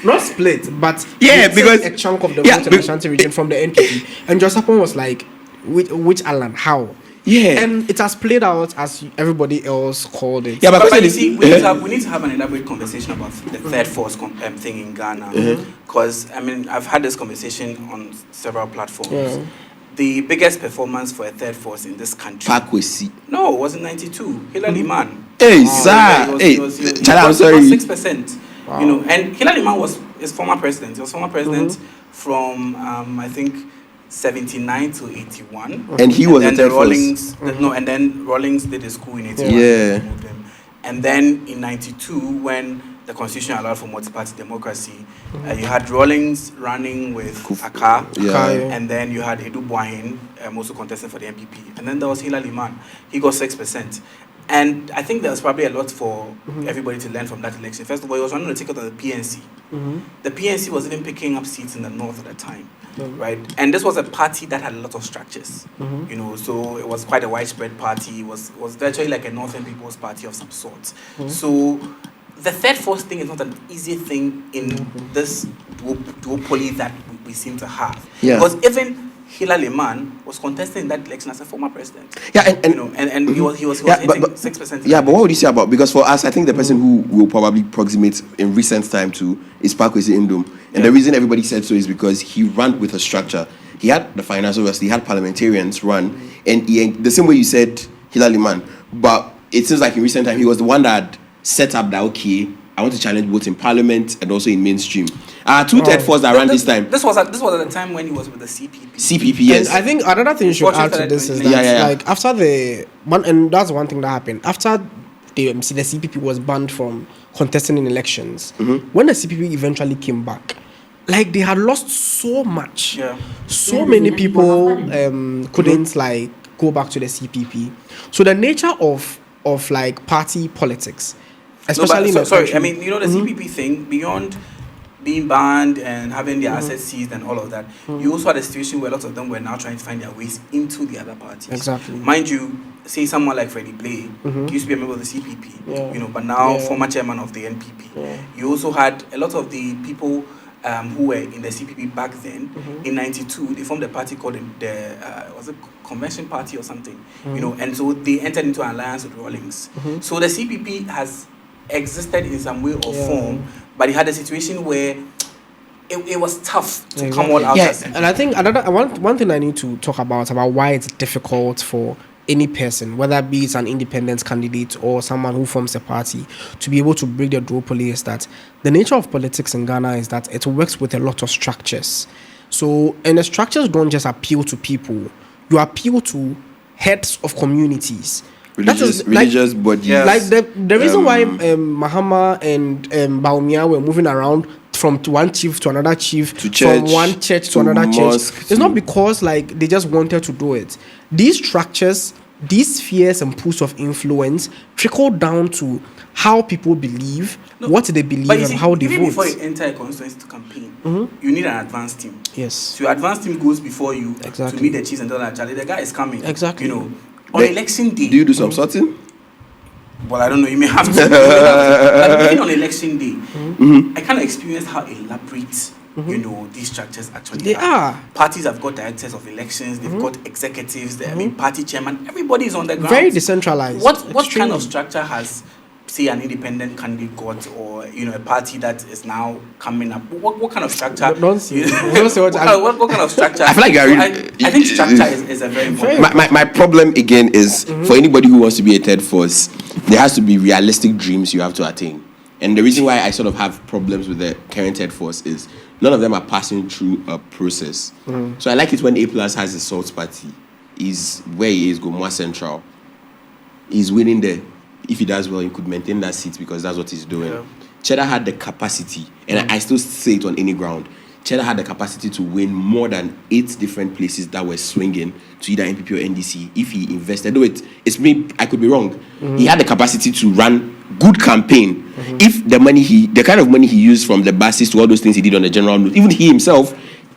not split, but because a chunk of the vote in the Ashanti region from the NPP. And George Sapon was like, which Alan? How? Yeah, and it has played out as everybody else called it. Yeah, but you see, we need to have an elaborate conversation about the third force thing in Ghana, because I mean, I've had this conversation on several platforms. Yeah. The biggest performance for a third force in this country. No, it was in '92. Hilary Man. Hey, sir. I'm sorry. 6%. Wow. You know, and Hilary Man was his former president. He was former president from I think 79 to 81. And he was a third force. And then Rawlings did his coup in 81. Yeah. And then in '92, when the constitution allowed for multi-party democracy, you had Rawlings running with Aka, and then you had Edu Boahin also contesting for the NPP, and then there was Hilary Man. He got 6%. And I think there was probably a lot for everybody to learn from that election. First of all, he was running the ticket of the PNC. The PNC was even picking up seats in the north at the time, right? And this was a party that had a lot of structures, you know. So it was quite a widespread party. It was virtually like a Northern People's Party of some sort. So the third force thing is not an easy thing in this duopoly that we seem to have. Yeah. Because even Hilary Man was contesting in that election as a former president. Yeah, and you know, and he was hitting 6%. Yeah, but what would you say about, because for us, I think the person who will probably approximate in recent time to is Pakwesi Indom. And the reason everybody said so is because he ran with a structure. He had the finance, obviously, he had parliamentarians run, and the same way you said Hilary Man, but it seems like in recent time he was the one that set up that, okay, I want to challenge both in parliament and also in mainstream. Two third force that ran this time. This was at the time when he was with the CPP. CPP, yes. And I think another thing you should add to this is that like after the one, and that's one thing that happened after the CPP was banned from contesting in elections. When the CPP eventually came back, like they had lost so much. So many people couldn't like go back to the CPP. So the nature of like party politics, especially I mean, you know, the CPP thing, beyond being banned and having their assets seized and all of that, you also had a situation where lots of them were now trying to find their ways into the other parties. Exactly. Mind you, say someone like Freddie Blay used to be a member of the CPP, you know, but now former chairman of the NPP. You also had a lot of the people who were in the CPP back then. In '92, they formed a party called was it Convention Party or something, you know, and so they entered into an alliance with Rawlings. So the CPP has existed in some way or form, but it had a situation where it was tough to come all out. Yes, and I think one thing I need to talk about why it's difficult for any person, whether it be it's an independent candidate or someone who forms a party, to be able to break the duopoly, is that the nature of politics in Ghana is that it works with a lot of structures. So, and the structures don't just appeal to people; you appeal to heads of communities. Religious bodies. Yes. Like the reason why Mahama and Baumia were moving around from one chief to another chief, to church, from one church to another mosque, church, it's not because like they just wanted to do it. These structures, these spheres and pools of influence trickle down to how people believe, what they believe, and how they vote. Before you enter a constituency to campaign, you need an advance team. Yes. So your advance team goes before you to meet the chiefs and tell them, Charlie, the guy is coming. Exactly. You know, on election day. Do you do some sorting? Well, I don't know. You may have to. But even on election day, I kind of experienced how elaborate, you know, these structures actually are. Parties have got directors of elections. They've got executives. I mean, party chairman. Everybody is on the ground. Very decentralized. What kind of structure has, say, an independent candidate got, or you know, a party that is now coming up? What kind of structure? Don't say what kind of structure? I feel like I think structure is a very important. My problem again is for anybody who wants to be a third force, there has to be realistic dreams you have to attain. And the reason why I sort of have problems with the current third force is none of them are passing through a process. So I like it when A+ has a salt party. Is where he is, go more central. He's winning there. If he does well, he could maintain that seat because that's what he's doing. Cheddar had the capacity, and I still say it on any ground. Cheddar had the capacity to win more than 8 different places that were swinging to either NPP or NDC if he invested. Though it's me, I could be wrong. He had the capacity to run good campaign. If the kind of money he used from the buses to all those things he did on the general news, even he himself,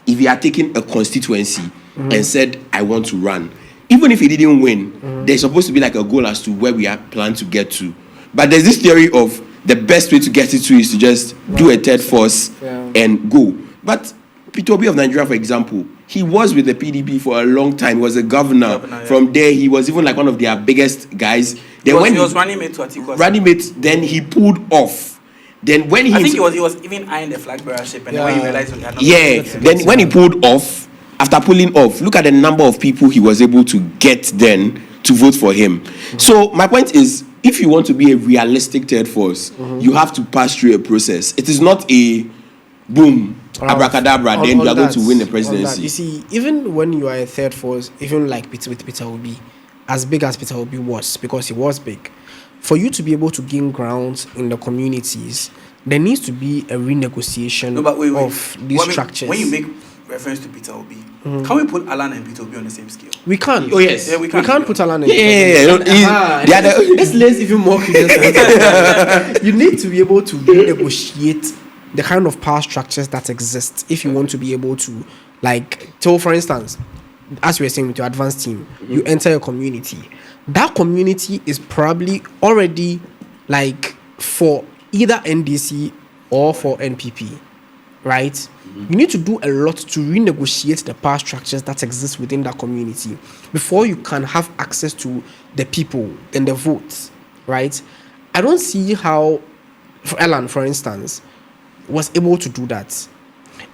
if he had taken a constituency and said, I want to run, even if he didn't win, there's supposed to be like a goal as to where we are planned to get to. But there's this theory of the best way to get it to is to just do a third force and go. But Peter Obi of Nigeria, for example, he was with the PDP for a long time. He was a governor. From there, he was even like one of their biggest guys. Then he was running mate to Atiku. Running mate, then he pulled off. Then when I think he was even eyeing the flag bearership, and then when he realized he had not then when he pulled off, after pulling off, look at the number of people he was able to get then to vote for him. So my point is, if you want to be a realistic third force, you have to pass through a process. It is not a boom, abracadabra, then you are going to win the presidency. You see, even when you are a third force, even like with Peter Obi, as big as Peter Obi was, because he was big, for you to be able to gain ground in the communities, there needs to be a renegotiation of these structures. When you make reference to Peter Obi, can we put Alan and Peter Obi on the same scale? We can. Oh yes, we can't put Alan and let's even more curious. You need to be able to renegotiate the kind of power structures that exist if you want to be able to, like, so for instance, as you were saying with your advanced team, you enter a community. That community is probably already like for either NDC or for NPP, right? You need to do a lot to renegotiate the power structures that exist within that community before you can have access to the people and the votes, right? I don't see how, for Alan, for instance, was able to do that.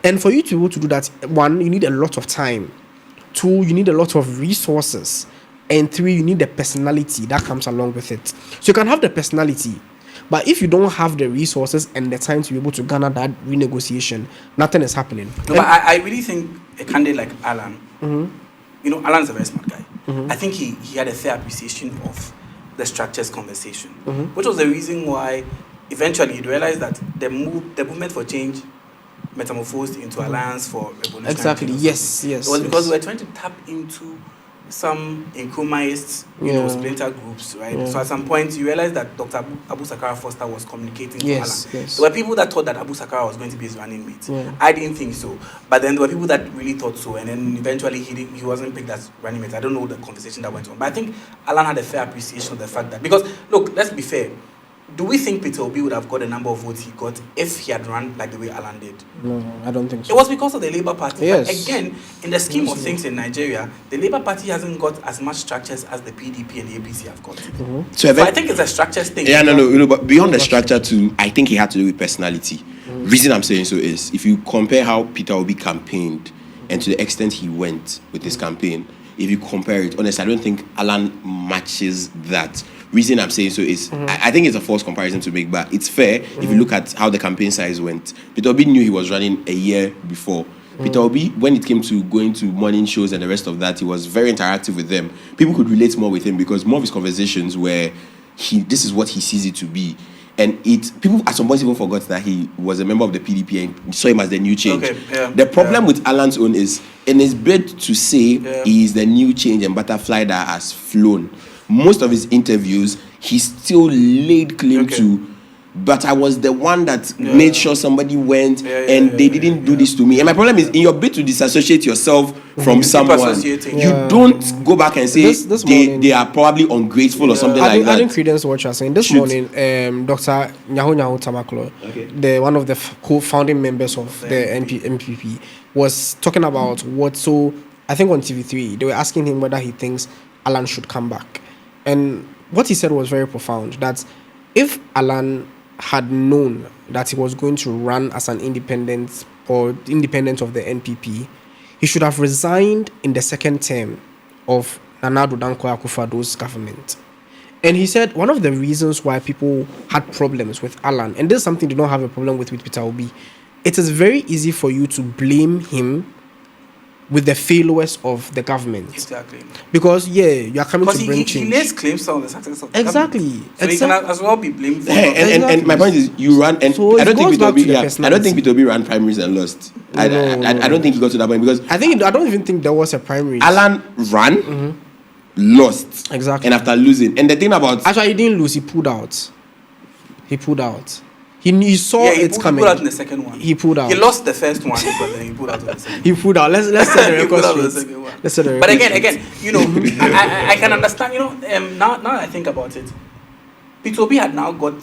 And for you to be able to do that, 1, you need a lot of time. 2, you need a lot of resources. And 3, you need the personality that comes along with it. So you can have the personality, but if you don't have the resources and the time to be able to garner that renegotiation, nothing is happening. No, but I really think a candidate like Alan, you know, Alan's a very smart guy. I think he had a fair appreciation of the structures conversation, which was the reason why eventually he realized that the movement for change metamorphosed into Alliance for Revolution. Exactly. Yes. It was because we were trying to tap into some Nkrumahist, splinter groups, right? So at some point you realize that Dr. Abu Sakara Foster was communicating to Alan. There were people that thought that Abu Sakara was going to be his running mate. I didn't think so, but then there were people that really thought so, and then eventually he wasn't picked as running mate. I don't know the conversation that went on, but I think Alan had a fair appreciation of the fact that, because look, let's be fair. Do we think Peter Obi would have got the number of votes he got if he had run like the way Alan did? No, I don't think so. It was because of the Labour Party. Yes. But again, in the scheme of things in Nigeria, the Labour Party hasn't got as much structures as the PDP and the APC have got. So I think it's a structures thing. Yeah, no, but beyond the structure too, I think it had to do with personality. Reason I'm saying so is, if you compare how Peter Obi campaigned and to the extent he went with his campaign, if you compare it, honestly, I don't think Alan matches that. Reason I'm saying so is, I think it's a false comparison to make, but it's fair if you look at how the campaign size went. Peter Obi knew he was running a year before. Peter Obi, when it came to going to morning shows and the rest of that, he was very interactive with them. People could relate more with him because more of his conversations were, this is what he sees it to be. And people at some point even forgot that he was a member of the PDP and saw him as the new change. The problem with Alan's own is, in his bid to say he is the new change and butterfly that has flown, most of his interviews, he still laid claim to, but I was the one that made sure somebody went and they didn't do this to me. And my problem is, in your bid to disassociate yourself from someone, you don't go back and say they are probably ungrateful or something like that. I didn't credence what you're saying. This morning, Dr. Nyaho Tamaklo, one of the co-founding members of the NPP, was talking about so I think on TV3, they were asking him whether he thinks Alan should come back. And what he said was very profound, that if Alan had known that he was going to run as an independent or independent of the NPP, he should have resigned in the second term of Nana Addo Dankwa Akufo-Addo's government. And he said one of the reasons why people had problems with Alan, and this is something they don't have a problem with Peter Obi, it is very easy for you to blame him with the failures of the government. Exactly. Because you are coming Because to bring he change. lays claims on the success of the Exactly. government. So he can as well be blamed for And my point is, you run, and So I it don't think goes back to the I don't think personality. P2B ran primaries and lost. I don't think he got to that point because I don't even think there was a primary. Alan ran, lost, Exactly. and after losing, and the thing about Actually, he didn't lose. He pulled out. He saw yeah, he it's pulled, coming. He pulled out in the second one. He pulled out. He lost the first one, but then he pulled out in the second. He pulled out. Let's set the He pulled record out the straight. second one. Let's set the But record again, straight. you know, I can understand. You know, now I think about it, P2B had now got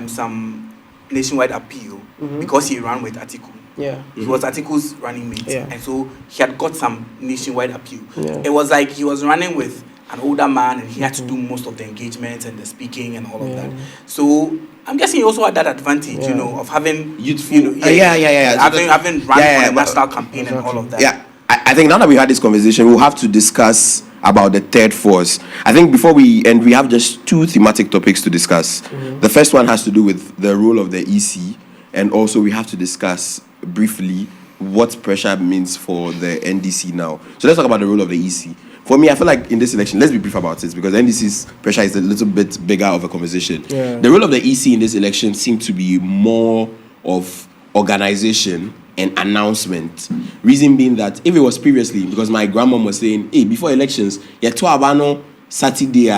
some nationwide appeal because he ran with Atiku. Yeah. He was Atiku's running mate, Yeah. and so he had got some nationwide appeal. Yeah. It was like he was running with an older man, and he had to do most of the engagements and the speaking and all of that. So I'm guessing he also had that advantage, you know, of having Youthful. you know, having run Yeah, on a national campaign and all of that. Yeah, I think now that we had this conversation, we'll have to discuss about the third force. I think before we end, we have just two thematic topics to discuss. The first one has to do with the role of the EC, and also we have to discuss briefly what pressure means for the NDC now. So let's talk about the role of the EC. For me, I feel like in this election, let's be brief about it because NDC's pressure is a little bit bigger of a conversation. Yeah. The role of the EC in this election seemed to be more of organization and announcement. Reason being that if it was previously, because my grandmom was saying, hey, before elections, you to abano Saturday.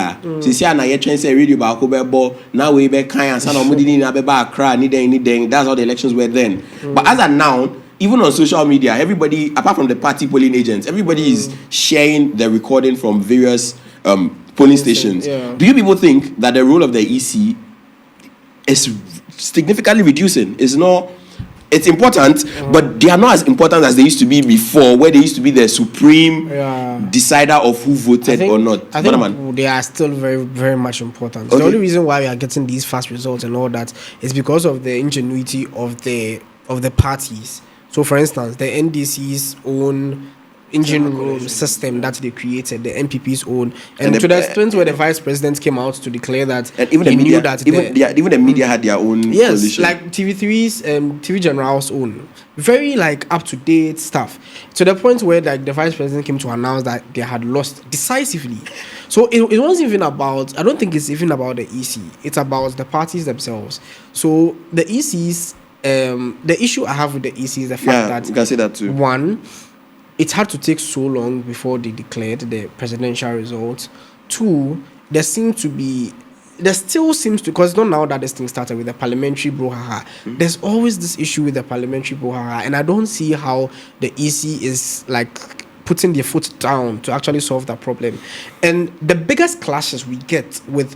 Since na you trying to say radio ba ko be bo now we be kan and sana mudi ni na be ba Accra ni den. That's how the elections were then. But as of now, even on social media, everybody, apart from the party polling agents, everybody is sharing the recording from various polling stations. Yeah. Do you people think that the role of the EC is significantly reducing? It's important, but they are not as important as they used to be before, where they used to be the supreme decider of who voted or not. I think they are still very, very much important. Okay. The only reason why we are getting these fast results and all that is because of the ingenuity of the parties. So, for instance, the NDC's own engine room system that they created, the NPP's own, and to the extent where the vice president came out to declare that, and even he the media, knew that even the media had their own coalition. like TV3's TV General's own, very like up to date stuff, to the point where like the vice president came to announce that they had lost decisively. So it wasn't even about. I don't think it's even about the EC. It's about the parties themselves. So the EC's. The issue I have with the EC is the fact that you can say that too. One, it had to take so long before they declared the presidential results. Two, there still seems to, because not now that this thing started with the parliamentary brouhaha, there's always this issue with the parliamentary brouhaha, and I don't see how the EC is like putting their foot down to actually solve that problem. And the biggest clashes we get with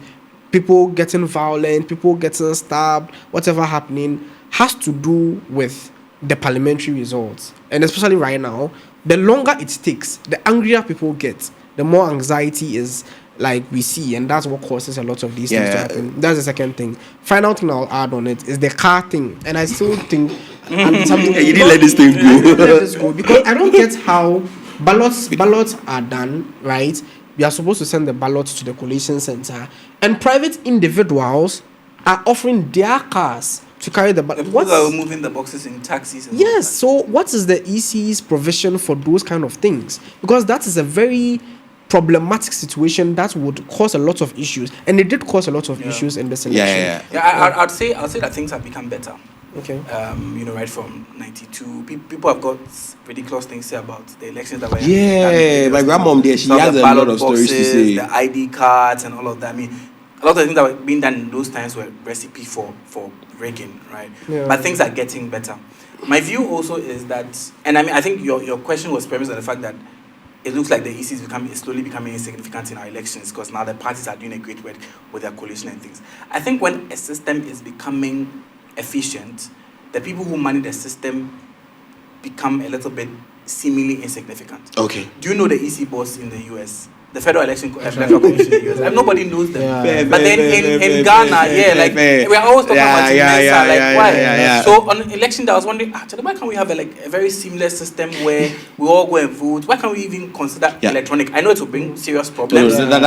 people getting violent, people getting stabbed, whatever happening, has to do with the parliamentary results. And especially right now, the longer it takes, the angrier people get, the more anxiety is like we see, and that's what causes a lot of these things to happen. That's the second thing. Final thing I'll add on it is the car thing. And I still think something you didn't let this thing go. Let this go, because I don't get how ballots are done, right? We are supposed to send the ballots to the collation center, and private individuals are offering their cars to carry the ballot. People are moving the boxes in taxis. And yes, so what is the EC's provision for those kind of things? Because that is a very problematic situation that would cause a lot of issues, and it did cause a lot of issues in this election. I'd say that things have become better. Okay. Right from '92, people have got ridiculous things to say about the elections that were. My grandmom there, she has a lot of stories to say. The ID cards and all of that. I mean, a lot of the things that were being done in those times were recipe for rigging, right? Yeah. But things are getting better. My view also is that, and I mean, I think your question was premised on the fact that it looks like the EC is slowly becoming insignificant in our elections because now the parties are doing a great work with their coalition and things. I think when a system is becoming efficient, the people who manage the system become a little bit seemingly insignificant. Okay. Do you know the EC boss in the US? The Federal Electoral Commission in the US. Nobody knows them. Yeah. But then in Ghana, we are always talking about Mensa, why? So on election day, I was wondering, why can't we have a very seamless system where we all go and vote? Why can't we even consider electronic? I know it will bring serious problems. But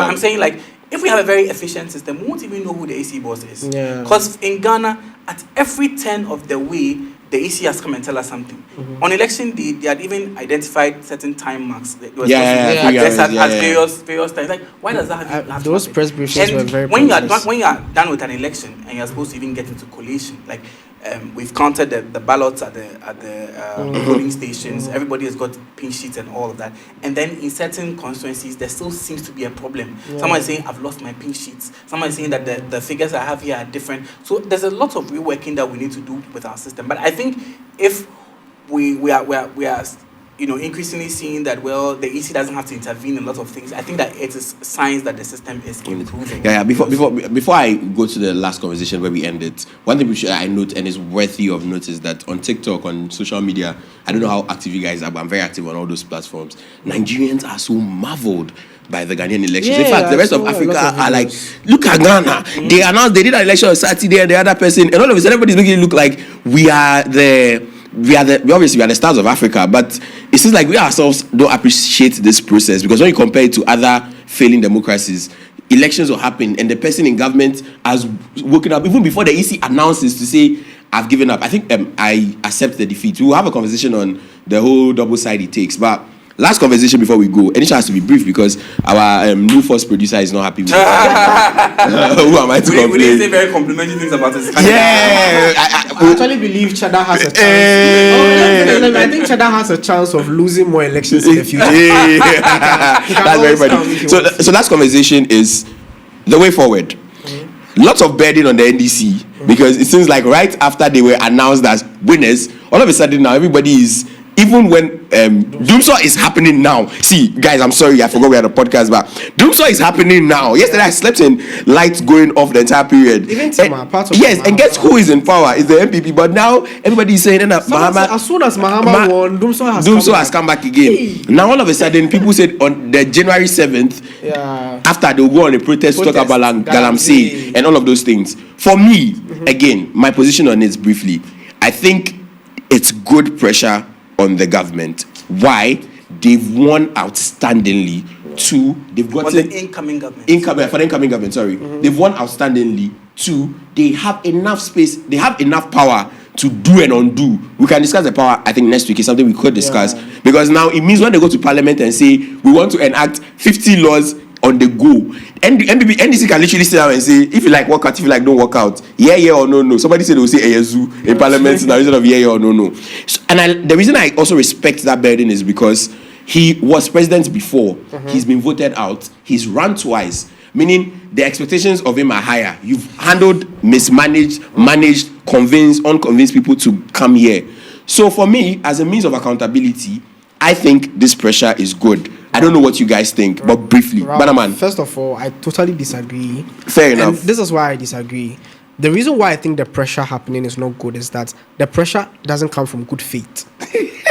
I'm saying if we have a very efficient system, we won't even know who the AC boss is. Yeah. Because in Ghana, at every turn of the way, the EC has come and tell us something. On election day, they had even identified certain time marks. That was various times. Like, why does that have to those happen? press briefings were very when pointless. when you are done with an election and you're supposed to even get into collation, like we've counted the ballots at the polling stations. Everybody has got pink sheets and all of that. And then in certain constituencies, there still seems to be a problem. Yeah. Someone is saying, I've lost my pink sheets. Someone is saying that the figures I have here are different. So there's a lot of reworking that we need to do with our system. But I think if we are increasingly seeing that, well, the EC doesn't have to intervene in a lot of things. I think that it is signs that the system is improving. Yeah. Before I go to the last conversation where we end it, one thing which I note and is worthy of note is that on TikTok, on social media, I don't know how active you guys are, but I'm very active on all those platforms. Nigerians are so marveled by the Ghanaian elections. In fact, the rest of Africa are like, look at Ghana. They announced they did an election on Saturday and the other person, and all of a sudden everybody's making it look like we obviously we are the stars of Africa, but it seems like we ourselves don't appreciate this process, because when you compare it to other failing democracies, elections will happen and the person in government has woken up even before the EC announces to say, I've given up. I think I accept the defeat. We will have a conversation on the whole double side it takes, but last conversation before we go, and it has to be brief because our new first producer is not happy with it. Who am I to complain? We didn't say very complimentary things about this. Yeah, I actually believe Cheddar has a chance. I think Cheddar has a chance of losing more elections in the future. That's very funny. So last conversation is the way forward. Lots of burden on the NDC because it seems like right after they were announced as winners, all of a sudden now everybody is. Even when Doomsaw is happening now. See, guys, I'm sorry, I forgot we had a podcast, but Doomsaw is happening now. Yesterday I slept in lights going off the entire period. Even part of yes, and guess who is in power? It's the NPP. But now everybody is saying that Mahama. As soon as Mahama won, Doomsaw has come back again. Now all of a sudden, people said on the January 7th, after they'll go on a protest to talk about Galamsey and all of those things. For me, again, my position on it briefly, I think it's good pressure on the government. Why? They've won outstandingly. Two, they've got the incoming government. For the incoming government, sorry. They've won outstandingly. Two, they have enough space, they have enough power to do and undo. We can discuss the power, I think next week is something we could discuss. Because now it means when they go to parliament and say we want to enact 50 laws on the go, and NDC can literally sit down and say, if you like work out, if you like don't work out, yeah or no. Somebody said they will say Eyezu in parliament now instead of yeah or no. So, and the reason I also respect that burden is because he was president before. He's been voted out. He's run twice, meaning the expectations of him are higher. You've handled, mismanaged, managed, convinced, unconvinced people to come here. So for me, as a means of accountability, I think this pressure is good. I don't know what you guys think, but briefly. Banaman. First of all, I totally disagree. Fair enough. And this is why I disagree. The reason why I think the pressure happening is not good is that the pressure doesn't come from good faith.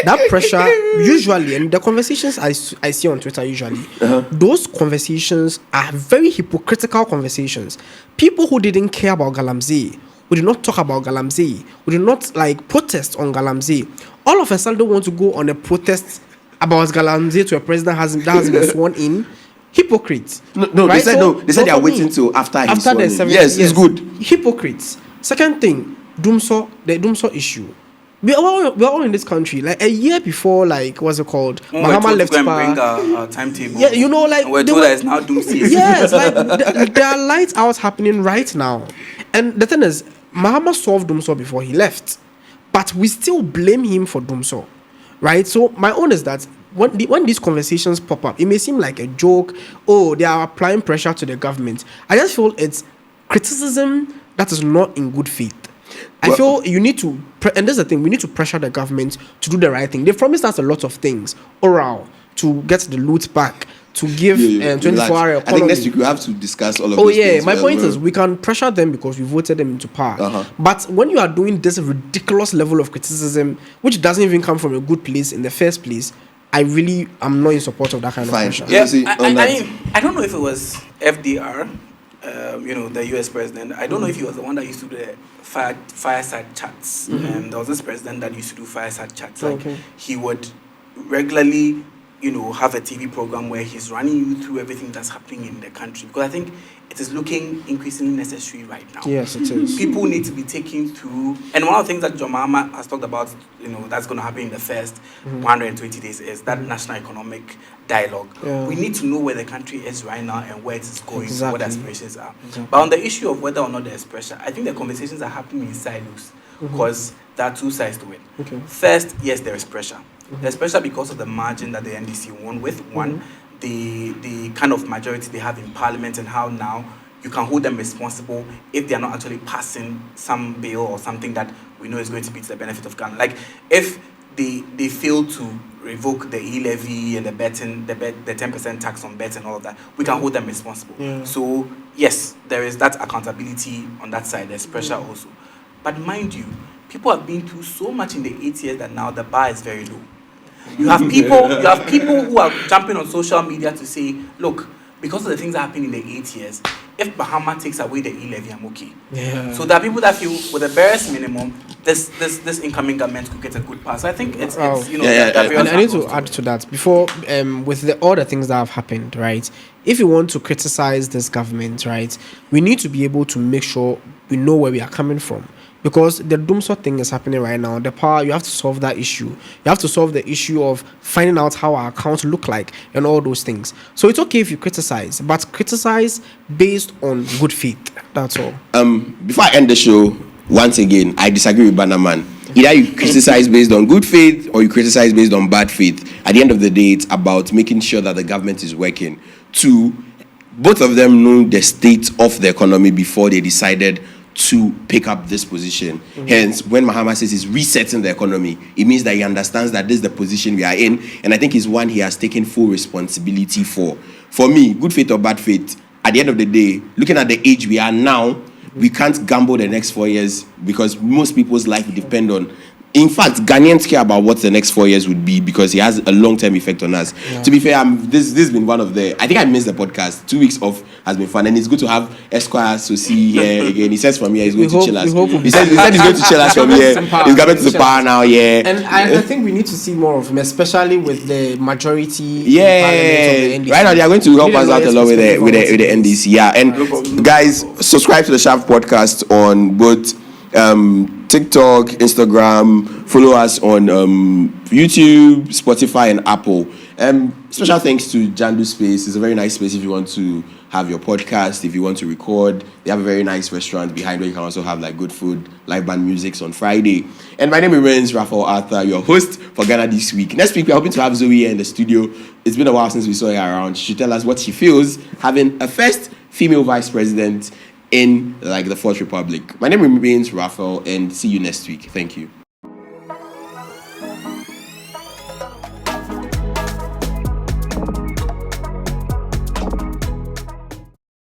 That pressure, usually, and the conversations I see on Twitter usually, those conversations are very hypocritical conversations. People who didn't care about Galamsey, who did not talk about Galamsey, who did not protest on Galamsey, all of a sudden want to go on a protest about Galamsey to a president that hasn't been sworn in. Hypocrites. No, right? They said they are waiting till after he's sworn in. Yes, it's good. Hypocrites. Second thing, the Doomsaw issue. We are all in this country. Like a year before, what's it called? Mahama left bring our timetable. Yeah, we're told that it's now Doomsday. Yes, there are lights out happening right now. And the thing is, Mahama solved Doomsaw before he left. But we still blame him for Doomsaw. Right? So my own is that when these conversations pop up, it may seem like a joke. Oh, they are applying pressure to the government. I just feel it's criticism that is not in good faith. I feel you need to, and that's the thing, we need to pressure the government to do the right thing. They promised us a lot of things. Oral, to get the loot back, to give 24-hour economy. I think next week we have to discuss all of those things. My point is we can pressure them because we voted them into power. But when you are doing this ridiculous level of criticism, which doesn't even come from a good place in the first place, I really am not in support of that kind of pressure. Yeah, I don't know if it was FDR, the US president. I don't know if he was the one that used to do the fireside chats. There was this president that used to do fireside chats. He would regularly have a TV program where he's running you through everything that's happening in the country, because I think it is looking increasingly necessary right now. Yes, it is. People need to be taken through, and one of the things that John Mahama has talked about, that's going to happen in the first 120 days is that national economic dialogue. Yeah. We need to know where the country is right now and where it is going, Exactly. what the aspirations are. Exactly. But on the issue of whether or not there is pressure, I think the conversations are happening in silos because there are two sides to it. Okay. First, yes, there is pressure. There's pressure because of the margin that the NDC won with. One, the kind of majority they have in parliament, and how now you can hold them responsible if they are not actually passing some bill or something that we know is going to be to the benefit of Ghana. Like if they fail to revoke the e-levy and the 10% tax on bets and all of that, we can hold them responsible. Yeah. So yes, there is that accountability on that side. There's pressure also. But mind you, people have been through so much in the 8 years that now the bar is very low. You have people who are jumping on social media to say, look, because of the things that happened in the 8 years, if Bahama takes away the e-levy, I'm okay. Yeah. So there are people that feel with the barest minimum, this incoming government could get a good pass. I think it's Wow. And I need to add to that before with all the things that have happened, right? If you want to criticize this government, right, we need to be able to make sure we know where we are coming from. Because the Doomsor thing is happening right now. The power, you have to solve that issue. You have to solve the issue of finding out how our accounts look like and all those things. So it's okay if you criticize, but criticize based on good faith. That's all. Before I end the show, once again, I disagree with Bannerman. Either you criticize based on good faith or you criticize based on bad faith. At the end of the day, it's about making sure that the government is working. Two, both of them know the state of the economy before they decided to pick up this position. Hence, when Mahama says he's resetting the economy, it means that he understands that this is the position we are in, and I think it's one he has taken full responsibility for. For me, good faith or bad faith, at the end of the day, looking at the age we are now, we can't gamble the next 4 years because most people's life will depend on. In fact, Ghanaians care about what the next 4 years would be because he has a long-term effect on us. Yeah. To be fair, this has been one of the... I think I missed the podcast. 2 weeks off has been fun, and it's good to have Esquire Sosi here again. He says from here he's going to chill us. He said he's going to chill us from here. He's coming to the power now, yeah. And I think we need to see more of him, especially with the majority in parliament of the NDC. Right now, they are going to help us out a lot with the NDC. Yeah, and guys, subscribe to the Shaft podcast on both... TikTok, Instagram, follow us on YouTube, Spotify, and Apple. Special thanks to Jandu Space. It's a very nice space if you want to have your podcast, if you want to record. They have a very nice restaurant behind where you can also have like good food, live band music on Friday. And my name remains Raphael Arthur, your host for Ghana This Week. Next week, we're hoping to have Zoe here in the studio. It's been a while since we saw her around. She should tell us what she feels having a first female vice president in like the Fourth Republic. My name remains Raphael, and see you next week. Thank you.